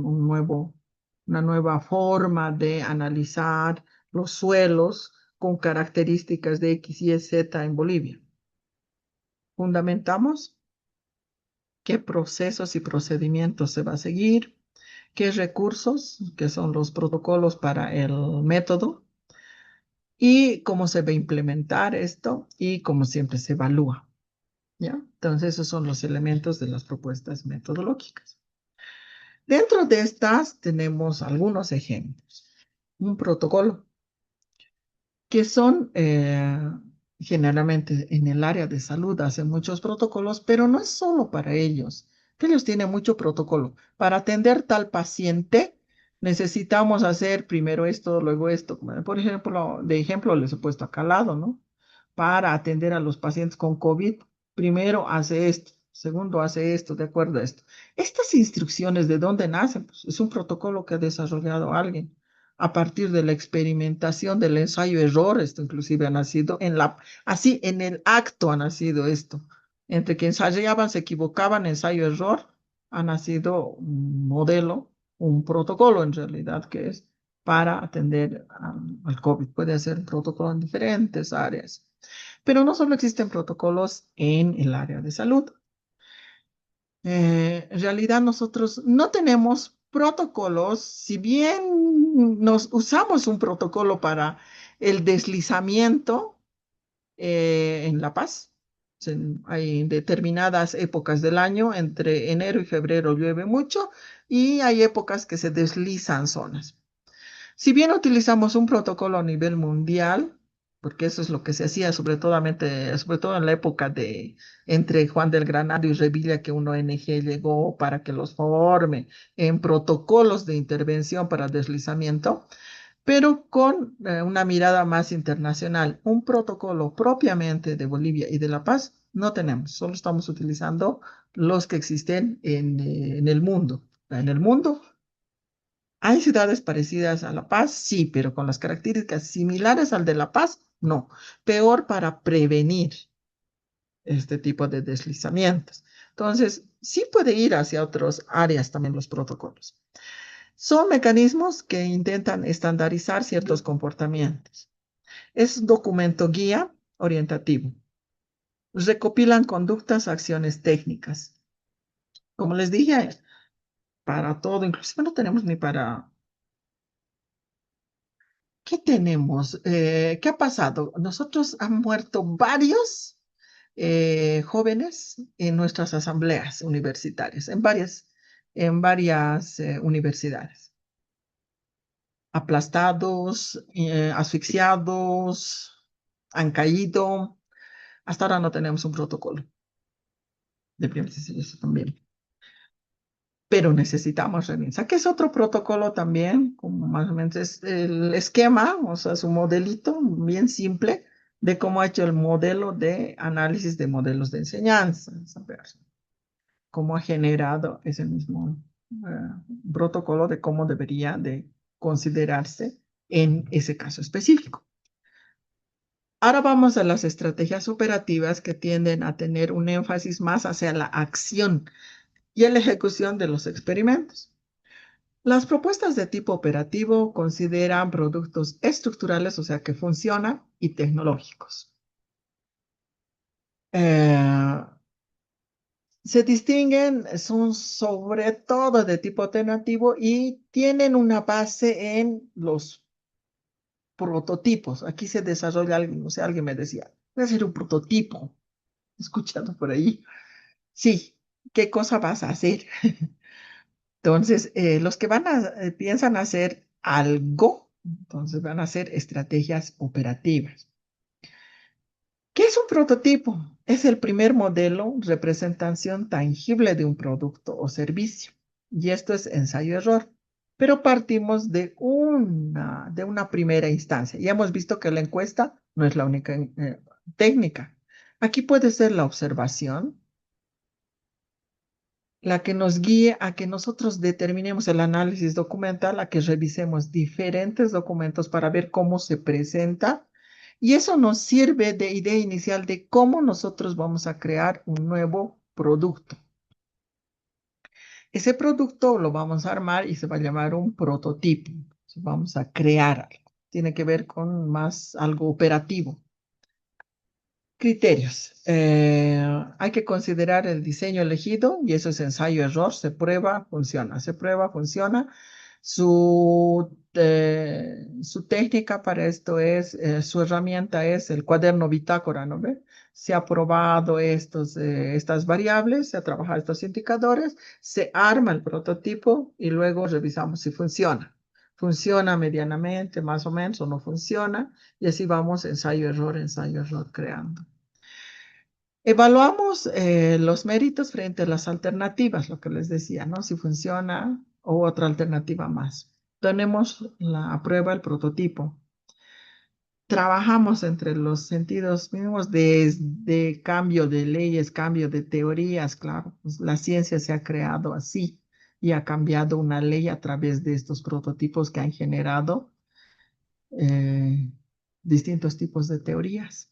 nueva forma de analizar los suelos con características de X, Y, Z en Bolivia. Fundamentamos qué procesos y procedimientos se va a seguir, qué recursos, que son los protocolos para el método, y cómo se va a implementar esto y cómo siempre se evalúa. ¿Ya? Entonces, esos son los elementos de las propuestas metodológicas. Dentro de estas tenemos algunos ejemplos. Un protocolo, que son generalmente en el área de salud, hacen muchos protocolos, pero no es solo para ellos. Ellos tienen mucho protocolo. Para atender tal paciente, necesitamos hacer primero esto, luego esto. Por ejemplo, de ejemplo les he puesto acá al lado, ¿no? Para atender a los pacientes con COVID, primero hace esto, segundo hace esto, de acuerdo a esto. Estas instrucciones, ¿de dónde nacen? Pues es un protocolo que ha desarrollado alguien a partir de la experimentación del ensayo-error. Esto inclusive ha nacido así en el acto ha nacido esto. Entre que ensayaban, se equivocaban, ensayo-error, ha nacido un modelo, un protocolo en realidad, que es para atender al COVID. Puede ser un protocolo en diferentes áreas. Pero no solo existen protocolos en el área de salud. En realidad nosotros no tenemos protocolos, si bien nos usamos un protocolo para el deslizamiento en La Paz. Hay determinadas épocas del año, entre enero y febrero llueve mucho y hay épocas que se deslizan zonas. Si bien utilizamos un protocolo a nivel mundial, porque eso es lo que se hacía sobre todo en la época de entre Juan del Granado y Revilla, que una ONG llegó para que los forme en protocolos de intervención para deslizamiento, pero con una mirada más internacional. Un protocolo propiamente de Bolivia y de La Paz no tenemos, solo estamos utilizando los que existen en el mundo. En el mundo ¿hay ciudades parecidas a La Paz? Sí, pero con las características similares al de La Paz, no. Peor para prevenir este tipo de deslizamientos. Entonces, sí puede ir hacia otras áreas también los protocolos. Son mecanismos que intentan estandarizar ciertos comportamientos. Es un documento guía orientativo. Recopilan conductas, acciones técnicas. Como les dije, para todo, inclusive no tenemos ni para... ¿Qué tenemos? ¿Qué ha pasado? Nosotros han muerto varios jóvenes en nuestras asambleas universitarias, en varias universidades. Aplastados, asfixiados, han caído. Hasta ahora no tenemos un protocolo de primeros auxilios también. Pero necesitamos revisar, que es otro protocolo también, como más o menos es el esquema, o sea, es un modelito bien simple de cómo ha hecho el modelo de análisis de modelos de enseñanza, cómo ha generado ese mismo protocolo de cómo debería de considerarse en ese caso específico. Ahora vamos a las estrategias operativas que tienden a tener un énfasis más hacia la acción y a la ejecución de los experimentos. Las propuestas de tipo operativo consideran productos estructurales, o sea, que funcionan, y tecnológicos. Se distinguen, son sobre todo de tipo alternativo y tienen una base en los prototipos. Aquí se desarrolla algo, no sé, alguien me decía, voy a hacer un prototipo, escuchando por ahí. Sí, ¿qué cosa vas a hacer? Entonces, los que piensan hacer algo, entonces van a hacer estrategias operativas. ¿Qué ¿Qué es un prototipo? Es el primer modelo, representación tangible de un producto o servicio. Y esto es ensayo-error. Pero partimos de una primera instancia. Ya hemos visto que la encuesta no es la única técnica. Aquí puede ser la observación, la que nos guíe a que nosotros determinemos el análisis documental, a que revisemos diferentes documentos para ver cómo se presenta. Y eso nos sirve de idea inicial de cómo nosotros vamos a crear un nuevo producto. Ese producto lo vamos a armar y se va a llamar un prototipo. Vamos a crear algo. Tiene que ver con más algo operativo. Criterios. Hay que considerar el diseño elegido y eso es ensayo-error. Se prueba, funciona. Se prueba, funciona. Su técnica para esto es, su herramienta es el cuaderno bitácora, ¿no ve? Se ha probado estas variables, se ha trabajado estos indicadores, se arma el prototipo y luego revisamos si funciona. Funciona medianamente, más o menos, o no funciona, y así vamos ensayo-error creando. Evaluamos los méritos frente a las alternativas, lo que les decía, ¿no? Si funciona o otra alternativa más. Tenemos la prueba, el prototipo. Trabajamos entre los sentidos mínimos desde cambio de leyes, cambio de teorías, claro. Pues la ciencia se ha creado así y ha cambiado una ley a través de estos prototipos que han generado distintos tipos de teorías.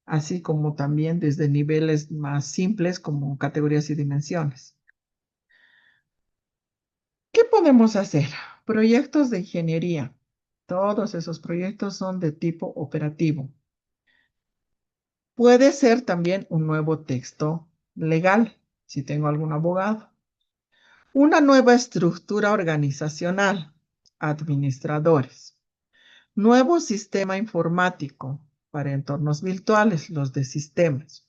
Así como también desde niveles más simples como categorías y dimensiones. ¿Qué podemos hacer? Proyectos de ingeniería. Todos esos proyectos son de tipo operativo. Puede ser también un nuevo texto legal, si tengo algún abogado. Una nueva estructura organizacional, administradores. Nuevo sistema informático para entornos virtuales, los de sistemas.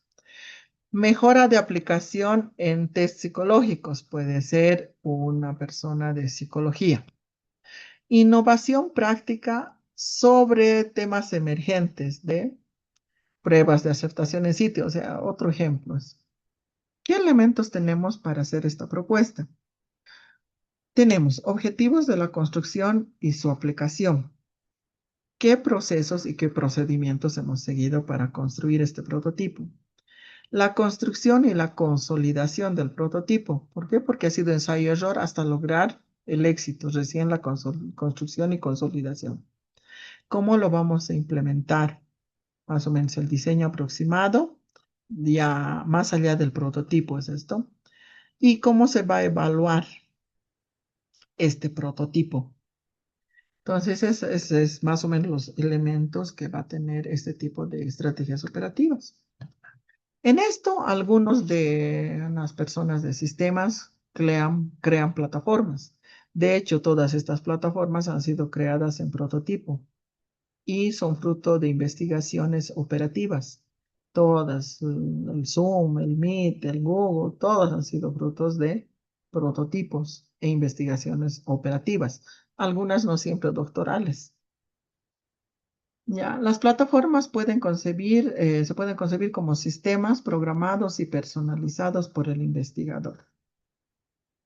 Mejora de aplicación en test psicológicos, puede ser una persona de psicología. Innovación práctica sobre temas emergentes de pruebas de aceptación en sitio, o sea, otro ejemplo es. ¿Qué elementos tenemos para hacer esta propuesta? Tenemos objetivos de la construcción y su aplicación. ¿Qué procesos y qué procedimientos hemos seguido para construir este prototipo? La construcción y la consolidación del prototipo. ¿Por qué? Porque ha sido ensayo-error hasta lograr el éxito, recién la construcción y consolidación. ¿Cómo lo vamos a implementar? Más o menos el diseño aproximado, ya más allá del prototipo es esto. ¿Y cómo se va a evaluar este prototipo? Entonces, esos es más o menos los elementos que va a tener este tipo de estrategias operativas. En esto, algunos de las personas de sistemas crean plataformas. De hecho, todas estas plataformas han sido creadas en prototipo y son fruto de investigaciones operativas. Todas, el Zoom, el Meet, el Google, todas han sido frutos de prototipos e investigaciones operativas. Algunas no siempre doctorales. Ya, las plataformas se pueden concebir como sistemas programados y personalizados por el investigador.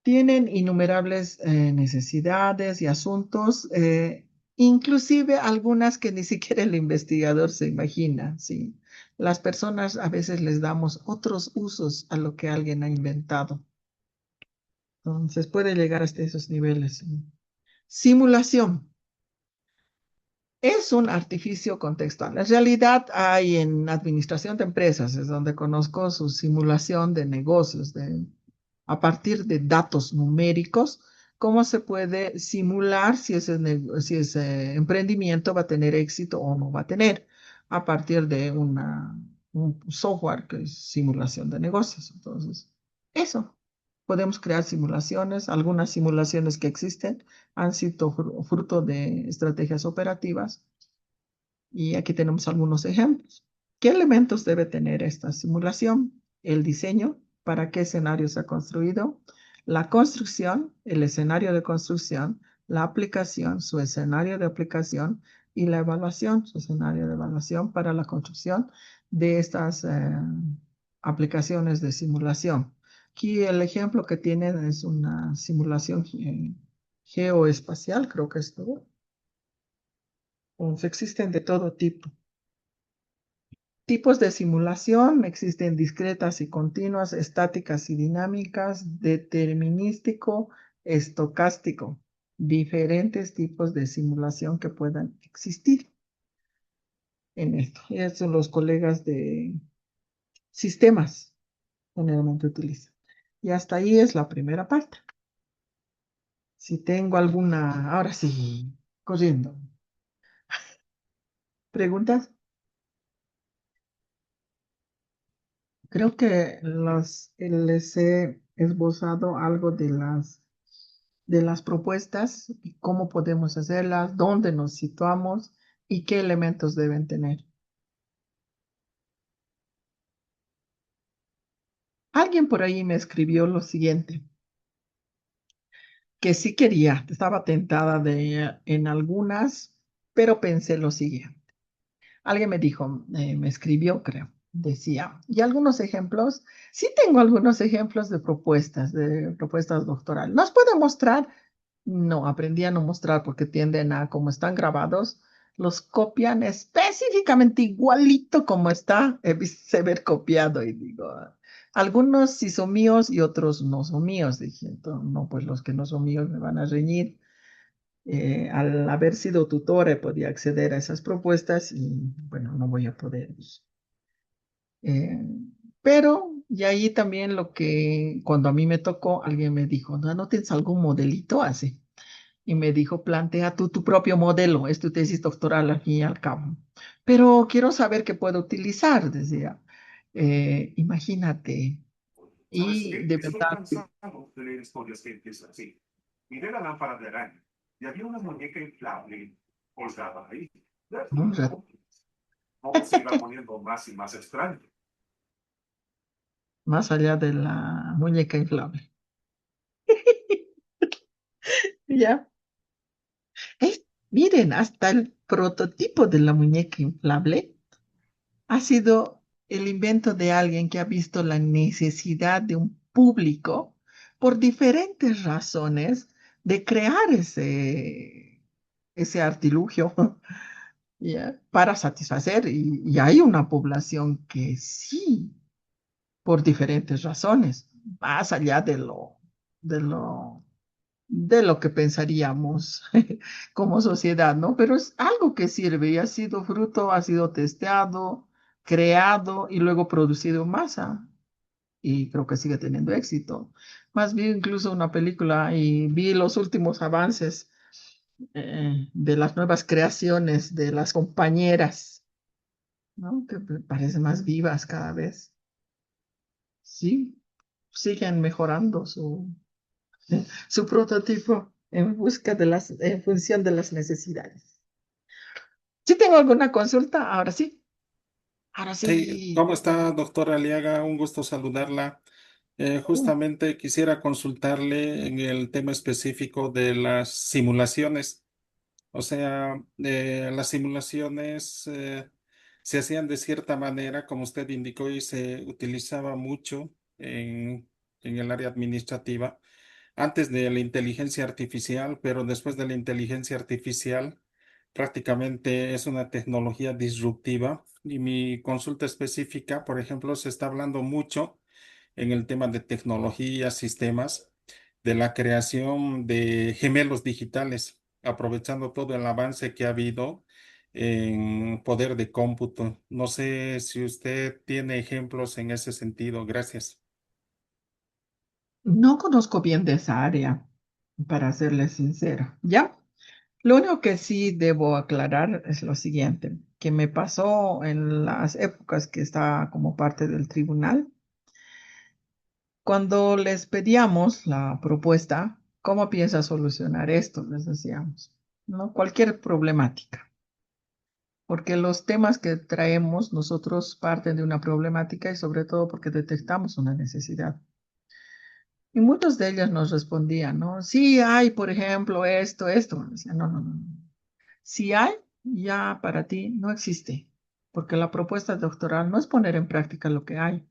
Tienen innumerables necesidades y asuntos, inclusive algunas que ni siquiera el investigador se imagina, ¿sí? Las personas a veces les damos otros usos a lo que alguien ha inventado. Entonces puede llegar hasta esos niveles. Simulación. Es un artificio contextual. En realidad hay en administración de empresas, es donde conozco su simulación de negocios, a partir de datos numéricos, cómo se puede simular si ese emprendimiento va a tener éxito o no va a tener, a partir de un software que es simulación de negocios. Entonces, eso. Podemos crear simulaciones. Algunas simulaciones que existen han sido fruto de estrategias operativas. Y aquí tenemos algunos ejemplos. ¿Qué elementos debe tener esta simulación? El diseño, para qué escenario se ha construido, la construcción, el escenario de construcción, la aplicación, su escenario de aplicación y la evaluación, su escenario de evaluación para la construcción de estas aplicaciones de simulación. Aquí el ejemplo que tienen es una simulación geoespacial, creo que es todo. Pues existen de todo tipo. Tipos de simulación existen discretas y continuas, estáticas y dinámicas, determinístico, estocástico. Diferentes tipos de simulación que puedan existir en esto. Y eso los colegas de sistemas generalmente utilizan. Y hasta ahí es la primera parte. Si tengo alguna, ahora sí, corriendo. ¿Preguntas? Creo que les he esbozado algo de las propuestas y cómo podemos hacerlas, dónde nos situamos y qué elementos deben tener. Alguien por ahí me escribió lo siguiente, que sí quería, estaba tentada en algunas, pero pensé lo siguiente. Alguien me dijo, me escribió, creo, decía, y algunos ejemplos, sí tengo algunos ejemplos de propuestas doctorales. ¿Nos puede mostrar? No, aprendí a no mostrar porque tienden a, como están grabados, los copian específicamente igualito como está, se ver copiado y digo, algunos sí son míos y otros no son míos. Dije, entonces, no, pues los que no son míos me van a reñir. Al haber sido tutora podía acceder a esas propuestas y bueno, no voy a poder. Eh, pero, y ahí también lo que cuando a mí me tocó, alguien me dijo, no, ¿no tienes algún modelito así? Y me dijo, plantea tú tu propio modelo, es tu tesis doctoral al fin y al cabo. Pero quiero saber qué puedo utilizar, decía. Imagínate. ¿Sabes Y qué? de Estoy verdad, cansado de leer historias que empiezan así. Miré la lámpara de araña y había una muñeca inflable colgada ahí. ¿no? Todo se iba poniendo más y más extraño. Más allá de la muñeca inflable. Ya. Miren, hasta el prototipo de la muñeca inflable ha sido el invento de alguien que ha visto la necesidad de un público por diferentes razones de crear ese artilugio, ¿ya? Para satisfacer. Y hay una población que sí, por diferentes razones, más allá de lo de lo que pensaríamos como sociedad, ¿no? Pero es algo que sirve y ha sido fruto, ha sido testeado, creado y luego producido en masa. Y creo que sigue teniendo éxito. Más bien incluso una película y vi los últimos avances de las nuevas creaciones de las compañeras, ¿no? Que me parecen más vivas cada vez. Sí, siguen mejorando su prototipo en busca en función de las necesidades. Si tengo alguna consulta, ahora sí. Ahora Sí, sí. ¿cómo está, doctora Aliaga? Un gusto saludarla. Justamente quisiera consultarle en el tema específico de las simulaciones. O sea, las simulaciones se hacían de cierta manera, como usted indicó, y se utilizaba mucho en el área administrativa antes de la inteligencia artificial, pero después de la inteligencia artificial prácticamente es una tecnología disruptiva. Y mi consulta específica, por ejemplo, se está hablando mucho en el tema de tecnología, sistemas, de la creación de gemelos digitales, aprovechando todo el avance que ha habido en poder de cómputo. No sé si usted tiene ejemplos en ese sentido. Gracias. No conozco bien de esa área, para serle sincero. ¿Ya? Lo único que sí debo aclarar es lo siguiente, que me pasó en las épocas que estaba como parte del tribunal, cuando les pedíamos la propuesta, ¿cómo piensa solucionar esto? Les decíamos, ¿no? Cualquier problemática. Porque los temas que traemos nosotros parten de una problemática y sobre todo porque detectamos una necesidad. Y muchos de ellos nos respondían, ¿no? Sí hay, por ejemplo, esto. Decía, no, no, no. Si hay, ya para ti no existe, porque la propuesta doctoral no es poner en práctica lo que hay,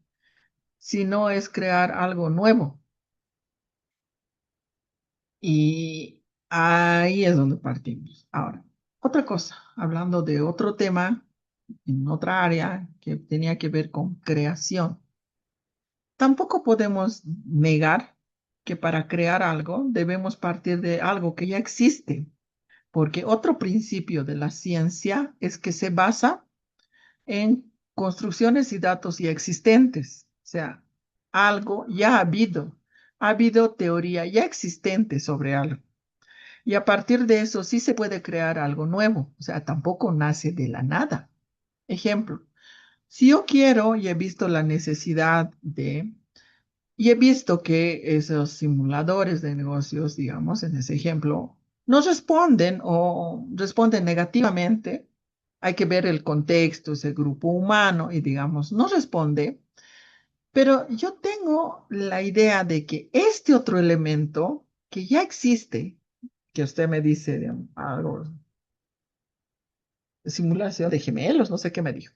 sino es crear algo nuevo. Y ahí es donde partimos. Ahora, otra cosa, hablando de otro tema, en otra área que tenía que ver con creación. Tampoco podemos negar que para crear algo debemos partir de algo que ya existe, porque otro principio de la ciencia es que se basa en construcciones y datos ya existentes, o sea, algo ya ha habido teoría ya existente sobre algo. Y a partir de eso sí se puede crear algo nuevo, o sea, tampoco nace de la nada. Ejemplo, si yo quiero y he visto la necesidad de, y he visto que esos simuladores de negocios, digamos, en ese ejemplo, no responden o responden negativamente, hay que ver el contexto, ese grupo humano, y digamos, no responde, pero yo tengo la idea de que este otro elemento que ya existe, que usted me dice de algo, de simulación de gemelos, no sé qué me dijo,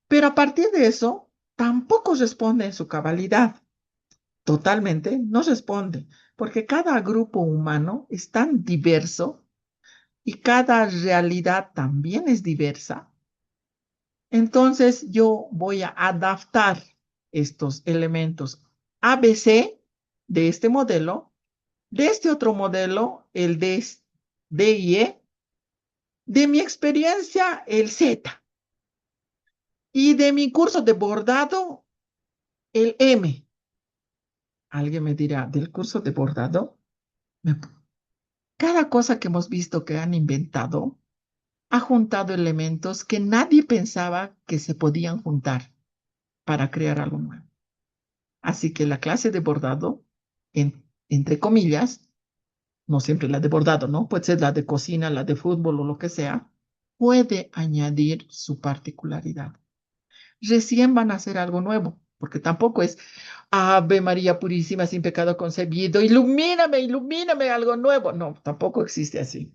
pero a partir de eso, tampoco responde en su cabalidad. Totalmente, no responde, porque cada grupo humano es tan diverso y cada realidad también es diversa. Entonces yo voy a adaptar estos elementos ABC de este modelo, de este otro modelo, el D y E, de mi experiencia, el Z, y de mi curso de bordado, el M. Alguien me dirá, ¿del curso de bordado? Me Cada cosa que hemos visto que han inventado ha juntado elementos que nadie pensaba que se podían juntar para crear algo nuevo. Así que la clase de bordado, entre comillas, no siempre la de bordado, ¿no? Puede ser la de cocina, la de fútbol o lo que sea, puede añadir su particularidad. Recién van a hacer algo nuevo, porque tampoco es Ave María Purísima, sin pecado concebido, ilumíname, ilumíname algo nuevo. No, tampoco existe así.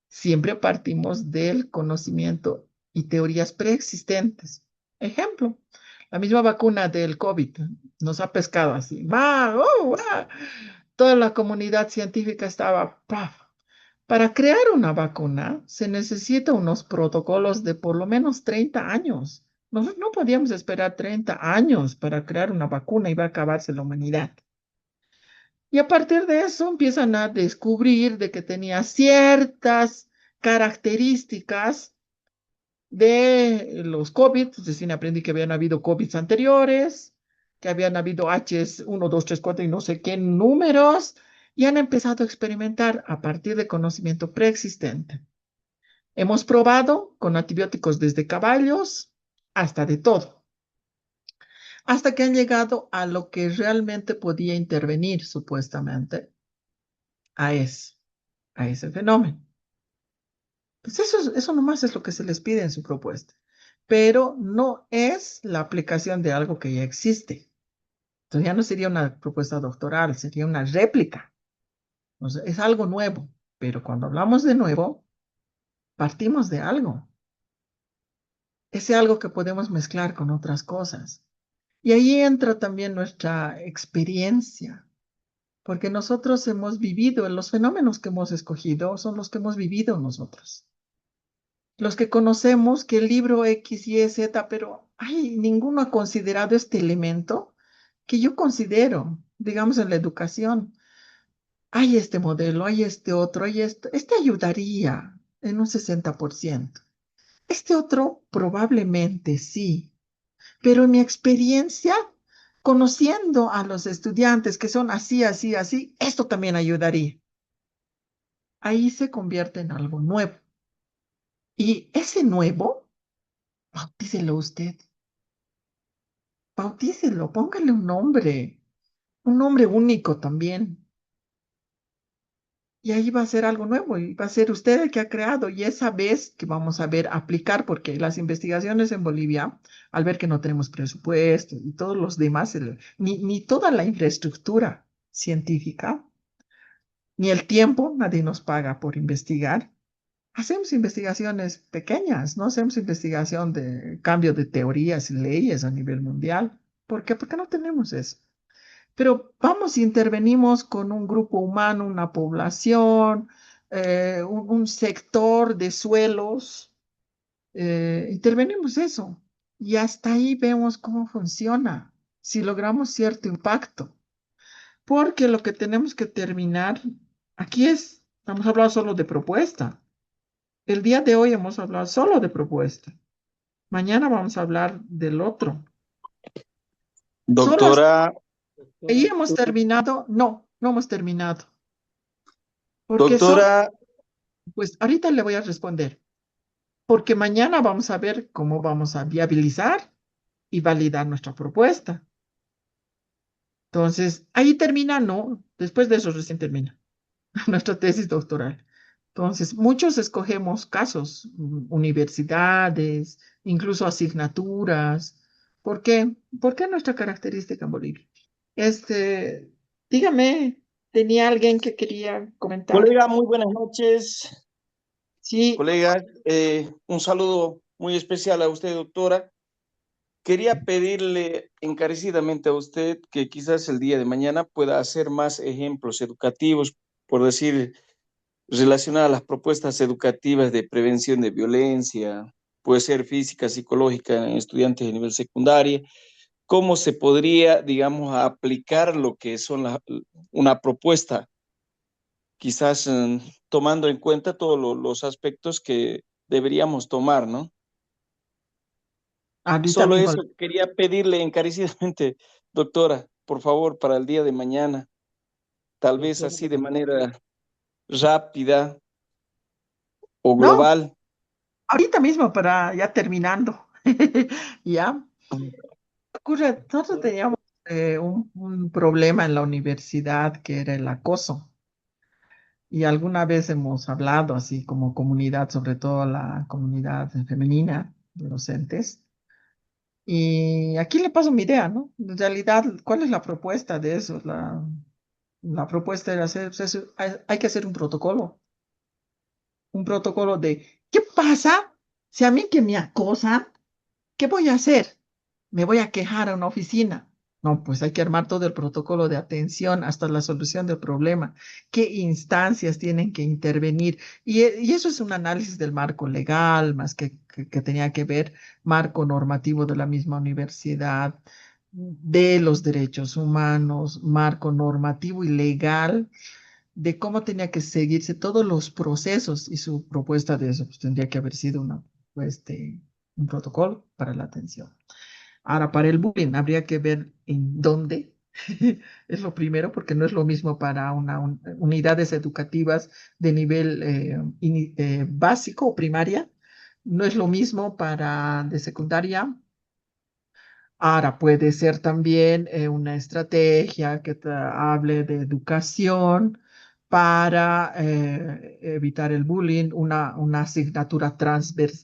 Siempre partimos del conocimiento y teorías preexistentes. Ejemplo, la misma vacuna del COVID nos ha pescado así. ¡Va! ¡Oh, va! Toda la comunidad científica estaba ¡paf! Para crear una vacuna se necesita unos protocolos de por lo menos 30 años. Nosotros no podíamos esperar 30 años para crear una vacuna y va a acabarse la humanidad. Y a partir de eso empiezan a descubrir de que tenía ciertas características de los COVID. Recién aprendí que habían habido COVID anteriores, que habían habido Hs 1, 2, 3, 4 y no sé qué números, y han empezado a experimentar a partir de conocimiento preexistente. Hemos probado con antibióticos desde caballos hasta de todo, hasta que han llegado a lo que realmente podía intervenir supuestamente a eso, a ese fenómeno. Pues eso nomás es lo que se les pide en su propuesta, pero no es la aplicación de algo que ya existe. Entonces ya no sería una propuesta doctoral, sería una réplica. O sea, es algo nuevo, pero cuando hablamos de nuevo, partimos de algo. Ese algo que podemos mezclar con otras cosas. Y ahí entra también nuestra experiencia, porque nosotros hemos vivido, los fenómenos que hemos escogido son los que hemos vivido nosotros. Los que conocemos que el libro X, Y, Z, pero ay, ninguno ha considerado este elemento que yo considero, digamos, en la educación. Hay este modelo, hay este otro, hay esto. Este ayudaría en un 60%. Este otro probablemente sí, pero en mi experiencia, conociendo a los estudiantes que son así, así, así, esto también ayudaría. Ahí se convierte en algo nuevo. Y ese nuevo, bautícelo usted. Bautícelo, póngale un nombre único también. y ahí va a ser algo nuevo y va a ser usted el que ha creado y esa vez que vamos a ver aplicar, porque las investigaciones en Bolivia, al ver que no tenemos presupuesto y todos los demás, ni toda la infraestructura científica, ni el tiempo, nadie nos paga por investigar. Hacemos investigaciones pequeñas, no hacemos investigación de cambio de teorías y leyes a nivel mundial. ¿Por qué? Porque no tenemos eso. Pero vamos, intervenimos con un grupo humano, una población, un sector de suelos, intervenimos eso. Y hasta ahí vemos cómo funciona, si logramos cierto impacto. Porque lo que tenemos que terminar aquí es, vamos a hablar solo de propuesta. El día de hoy hemos hablado solo de propuesta. Mañana vamos a hablar del otro. Solo Doctora, ahí hemos terminado. No, no hemos terminado. Porque doctora, pues ahorita le voy a responder. Porque mañana vamos a ver cómo vamos a viabilizar y validar nuestra propuesta. Entonces, ahí termina, no. Después de eso recién termina nuestra tesis doctoral. Entonces, muchos escogemos casos, universidades, incluso asignaturas. ¿Por qué? ¿Por qué nuestra característica en Bolivia? Este, dígame, ¿tenía alguien que quería comentar? Colega, muy buenas noches. Sí, Colega, un saludo muy especial a usted, doctora. Quería pedirle encarecidamente a usted que quizás el día de mañana pueda hacer más ejemplos educativos, por decir, relacionados a las propuestas educativas de prevención de violencia, puede ser física, psicológica en estudiantes de nivel secundaria. ¿Cómo se podría, digamos, aplicar lo que son una propuesta? Quizás tomando en cuenta todos los aspectos que deberíamos tomar, ¿no? ahorita Solo mismo. eso quería pedirle encarecidamente, doctora, por favor, para el día de mañana, tal vez así de manera rápida o No, global. ahorita mismo para ya terminando. Ya. Ocurre, nosotros teníamos un problema en la universidad que era el acoso. Y alguna vez hemos hablado así como comunidad, sobre todo la comunidad femenina de docentes. Y aquí le paso mi idea, ¿no? En realidad, ¿cuál es la propuesta de eso? La propuesta era hacer, pues, hay que hacer un protocolo de, ¿qué pasa si a mí que me acosan? ¿Qué voy a hacer? ¿Me voy a quejar a una oficina? No, pues hay que armar todo el protocolo de atención hasta la solución del problema. ¿Qué instancias tienen que intervenir? Y eso es un análisis del marco legal, más que tenía que ver marco normativo de la misma universidad, de los derechos humanos, marco normativo y legal de cómo tenía que seguirse todos los procesos y su propuesta de eso pues, tendría que haber sido un protocolo para la atención. Ahora, para el bullying habría que ver en dónde es lo primero, porque no es lo mismo para unidades educativas de nivel básico o primaria, no es lo mismo para de secundaria. Ahora puede ser también una estrategia que hable de educación para evitar el bullying, una asignatura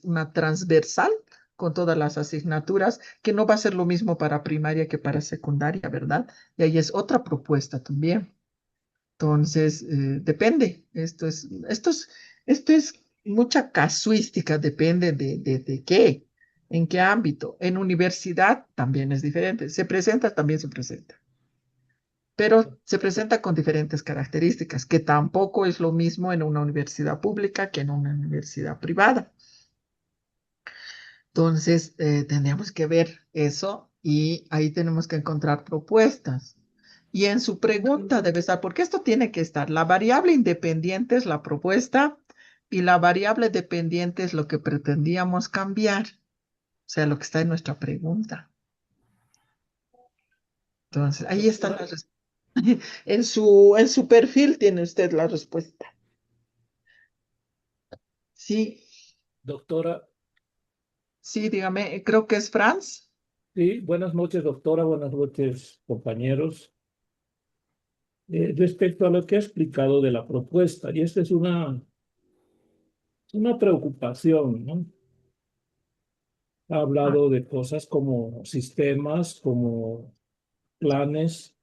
una transversal con todas las asignaturas, que no va a ser lo mismo para primaria que para secundaria, ¿verdad? Y ahí es otra propuesta también. Entonces, depende. Esto es mucha casuística, depende de qué, en qué ámbito. En universidad también es diferente. Se presenta, también se presenta. Pero se presenta con diferentes características, que tampoco es lo mismo en una universidad pública que en una universidad privada. Entonces, tendríamos que ver eso y ahí tenemos que encontrar propuestas. Y en su pregunta debe estar, porque esto tiene que estar, la variable independiente es la propuesta y la variable dependiente es lo que pretendíamos cambiar, o sea, lo que está en nuestra pregunta. Entonces, ahí está la respuesta. En su perfil tiene usted la respuesta. Sí, Doctora, sí, dígame, creo que es Franz. sí, buenas noches, doctora, buenas noches, compañeros. respecto a lo que ha explicado de la propuesta, y esta es una preocupación, ¿no? Ha hablado de cosas como sistemas, como planes.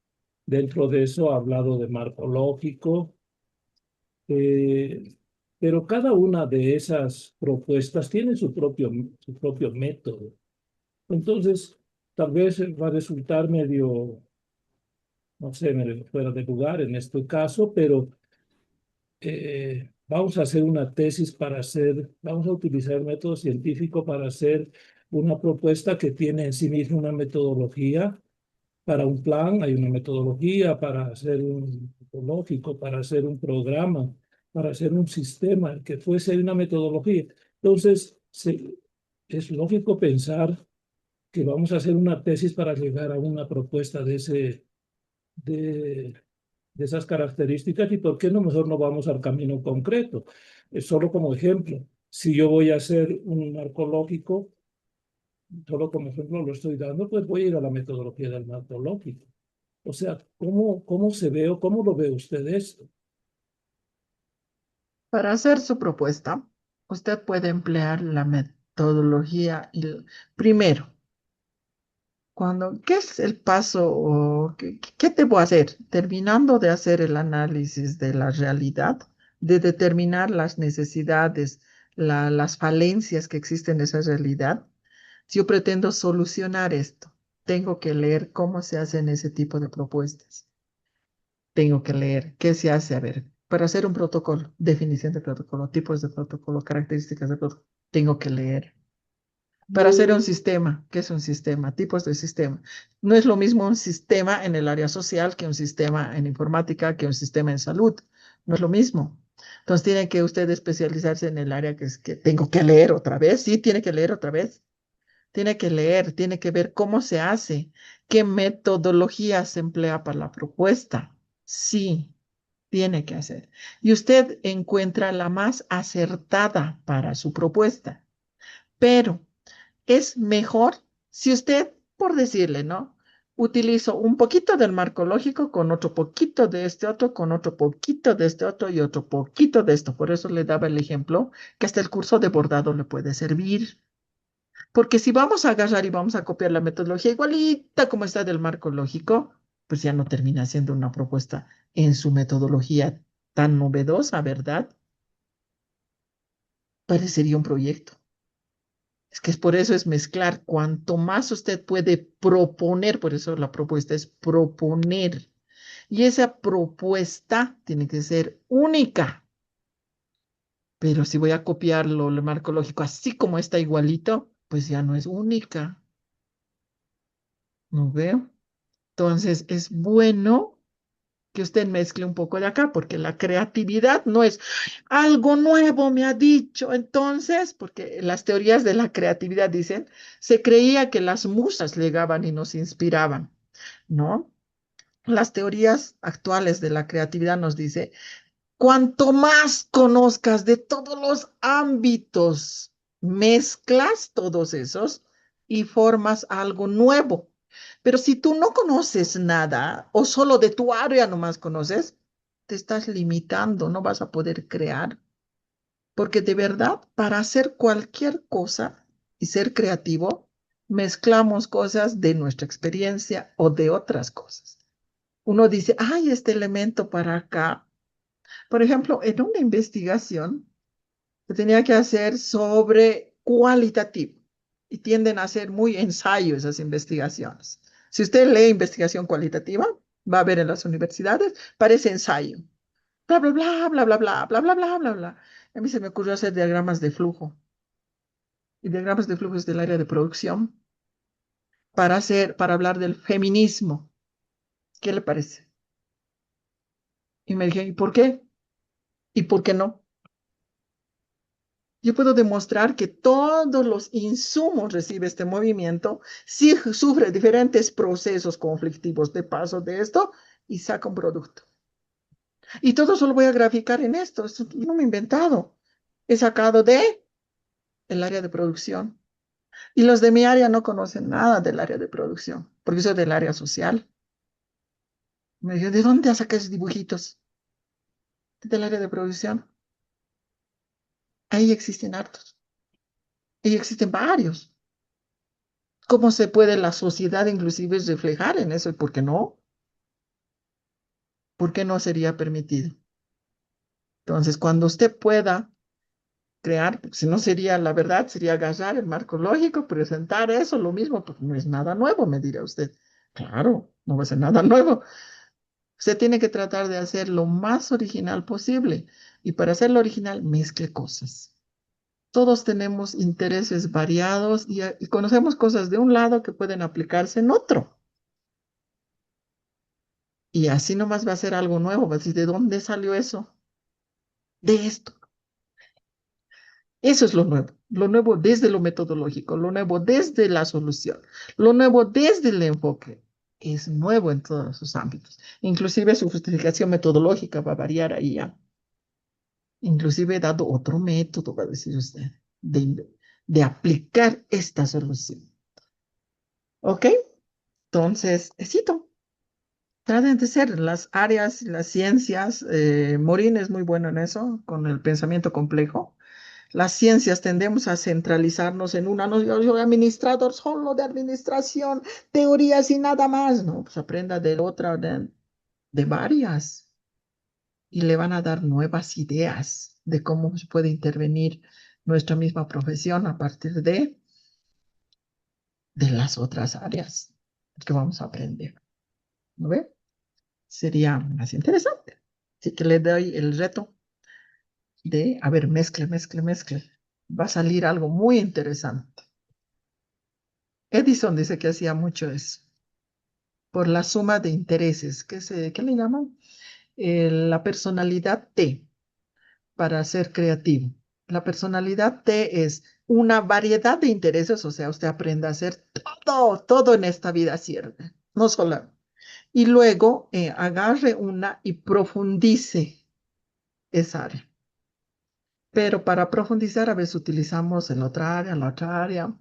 Dentro de eso ha hablado de marco lógico, pero cada una de esas propuestas tiene su propio método. Entonces, tal vez va a resultar medio, no sé, medio fuera de lugar en este caso, pero vamos a hacer una tesis vamos a utilizar el método científico para hacer una propuesta que tiene en sí misma una metodología. Para un plan hay una metodología, para hacer un lógico, para hacer un programa, para hacer un sistema, que fuese una metodología. Entonces, es lógico pensar que vamos a hacer una tesis para llegar a una propuesta de, de esas características y por qué no mejor no vamos al camino concreto. Solo como ejemplo, si yo voy a hacer un marco lógico, solo como ejemplo lo estoy dando, pues voy a ir a la metodología del marco lógico. O sea, ¿cómo se ve o cómo lo ve usted esto? Para hacer su propuesta, usted puede emplear la metodología primero. ¿Qué es el paso o qué debo hacer? Terminando de hacer el análisis de la realidad, de determinar las necesidades, las falencias que existen en esa realidad. Si yo pretendo solucionar esto, tengo que leer cómo se hacen ese tipo de propuestas. Tengo que leer qué se hace, a ver, para hacer un protocolo, definición de protocolo, tipos de protocolo, características de protocolo, tengo que leer. Para hacer un sistema, ¿qué es un sistema? Tipos de sistema. No es lo mismo un sistema en el área social que un sistema en informática, que un sistema en salud. No es lo mismo. Entonces tiene que usted especializarse en el área que tengo que leer otra vez. Sí, tiene que leer otra vez. Tiene que leer, tiene que ver cómo se hace, qué metodología se emplea para la propuesta. Sí, tiene que hacer. Y usted encuentra la más acertada para su propuesta. Pero es mejor si usted, por decirle, ¿no? Utilizo un poquito del marco lógico con otro poquito de este otro, con otro poquito de este otro y otro poquito de esto. Por eso le daba el ejemplo que hasta el curso de bordado le puede servir. Porque si vamos a agarrar y vamos a copiar la metodología igualita como está del marco lógico, pues ya no termina siendo una propuesta en su metodología tan novedosa, ¿verdad? Parecería un proyecto. Es que es por eso es mezclar. Cuanto más usted puede proponer, por eso la propuesta es proponer. Y esa propuesta tiene que ser única. Pero si voy a copiarlo, el marco lógico, así como está igualito, pues ya no es única. ¿No veo? Entonces es bueno que usted mezcle un poco de acá, porque la creatividad no es algo nuevo, me ha dicho. Entonces, porque las teorías de la creatividad dicen, se creía que las musas llegaban y nos inspiraban, ¿no? Las teorías actuales de la creatividad nos dice, cuanto más conozcas de todos los ámbitos, mezclas todos esos y formas algo nuevo. Pero si tú no conoces nada o solo de tu área nomás conoces, te estás limitando, no vas a poder crear. Porque de verdad, para hacer cualquier cosa y ser creativo, mezclamos cosas de nuestra experiencia o de otras cosas. Uno dice, ay, este elemento para acá. Por ejemplo, en una investigación que tenía que hacer sobre cualitativo y tienden a ser muy ensayo esas investigaciones. Si usted lee investigación cualitativa, va a ver en las universidades, parece ensayo. Bla, bla, bla, bla, bla, bla, bla, bla, bla, bla, bla. A mí se me ocurrió hacer diagramas de flujo. Y diagramas de flujo es del área de producción para hablar del feminismo. ¿Qué le parece? Y me dije, ¿y por qué? ¿Y por qué no? Yo puedo demostrar que todos los insumos recibe este movimiento, sí sufre diferentes procesos conflictivos de paso de esto y saca un producto. Y todo eso lo voy a graficar en esto. Esto no me he inventado. He sacado de el área de producción. Y los de mi área no conocen nada del área de producción, porque soy del área social. Me dijo, ¿de dónde has sacado esos dibujitos? Del área de producción. Ahí existen hartos. Ahí existen varios. ¿Cómo se puede la sociedad inclusive reflejar en eso? ¿Y por qué no? ¿Por qué no sería permitido? Entonces, cuando usted pueda crear, porque si no sería, la verdad, sería agarrar el marco lógico, presentar eso, lo mismo, pues no es nada nuevo, me dirá usted. Claro, no va a ser nada nuevo. Usted tiene que tratar de hacer lo más original posible. Y para hacerlo original, mezcle cosas. Todos tenemos intereses variados y conocemos cosas de un lado que pueden aplicarse en otro. Y así nomás va a ser algo nuevo. Va a decir, ¿de dónde salió eso? De esto. Eso es lo nuevo desde lo metodológico, lo nuevo desde la solución, lo nuevo desde el enfoque. Es nuevo en todos sus ámbitos. Inclusive su justificación metodológica va a variar ahí ya. Inclusive he dado otro método, va a decir usted, de aplicar esta solución. ¿Ok? Entonces, éxito. Traten de ser las áreas, las ciencias. Morín es muy bueno en eso, con el pensamiento complejo. Las ciencias tendemos a centralizarnos en una, no, yo administrador solo de administración, teorías y nada más. No, pues aprenda de otra, de varias. Y le van a dar nuevas ideas de cómo se puede intervenir nuestra misma profesión a partir de las otras áreas que vamos a aprender. ¿No ve? Sería más interesante. Así que le doy el reto de, a ver, mezcle, mezcle, mezcle. Va a salir algo muy interesante. Edison dice que hacía mucho eso. Por la suma de intereses. ¿Qué le llaman? La personalidad T para ser creativo. La personalidad T es una variedad de intereses, o sea, usted aprende a hacer todo en esta vida sirve, no solo. Y luego agarre una y profundice esa área. Pero para profundizar a veces utilizamos en la otra área.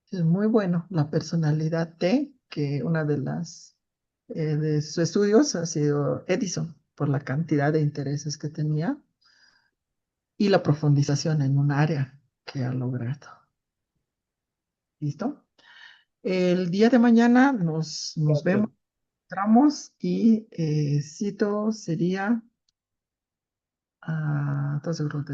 Es muy bueno la personalidad T, que una de sus estudios ha sido Edison, por la cantidad de intereses que tenía y la profundización en un área que ha logrado. ¿Listo? El día de mañana nos vemos, entramos y cito sería, entonces creo que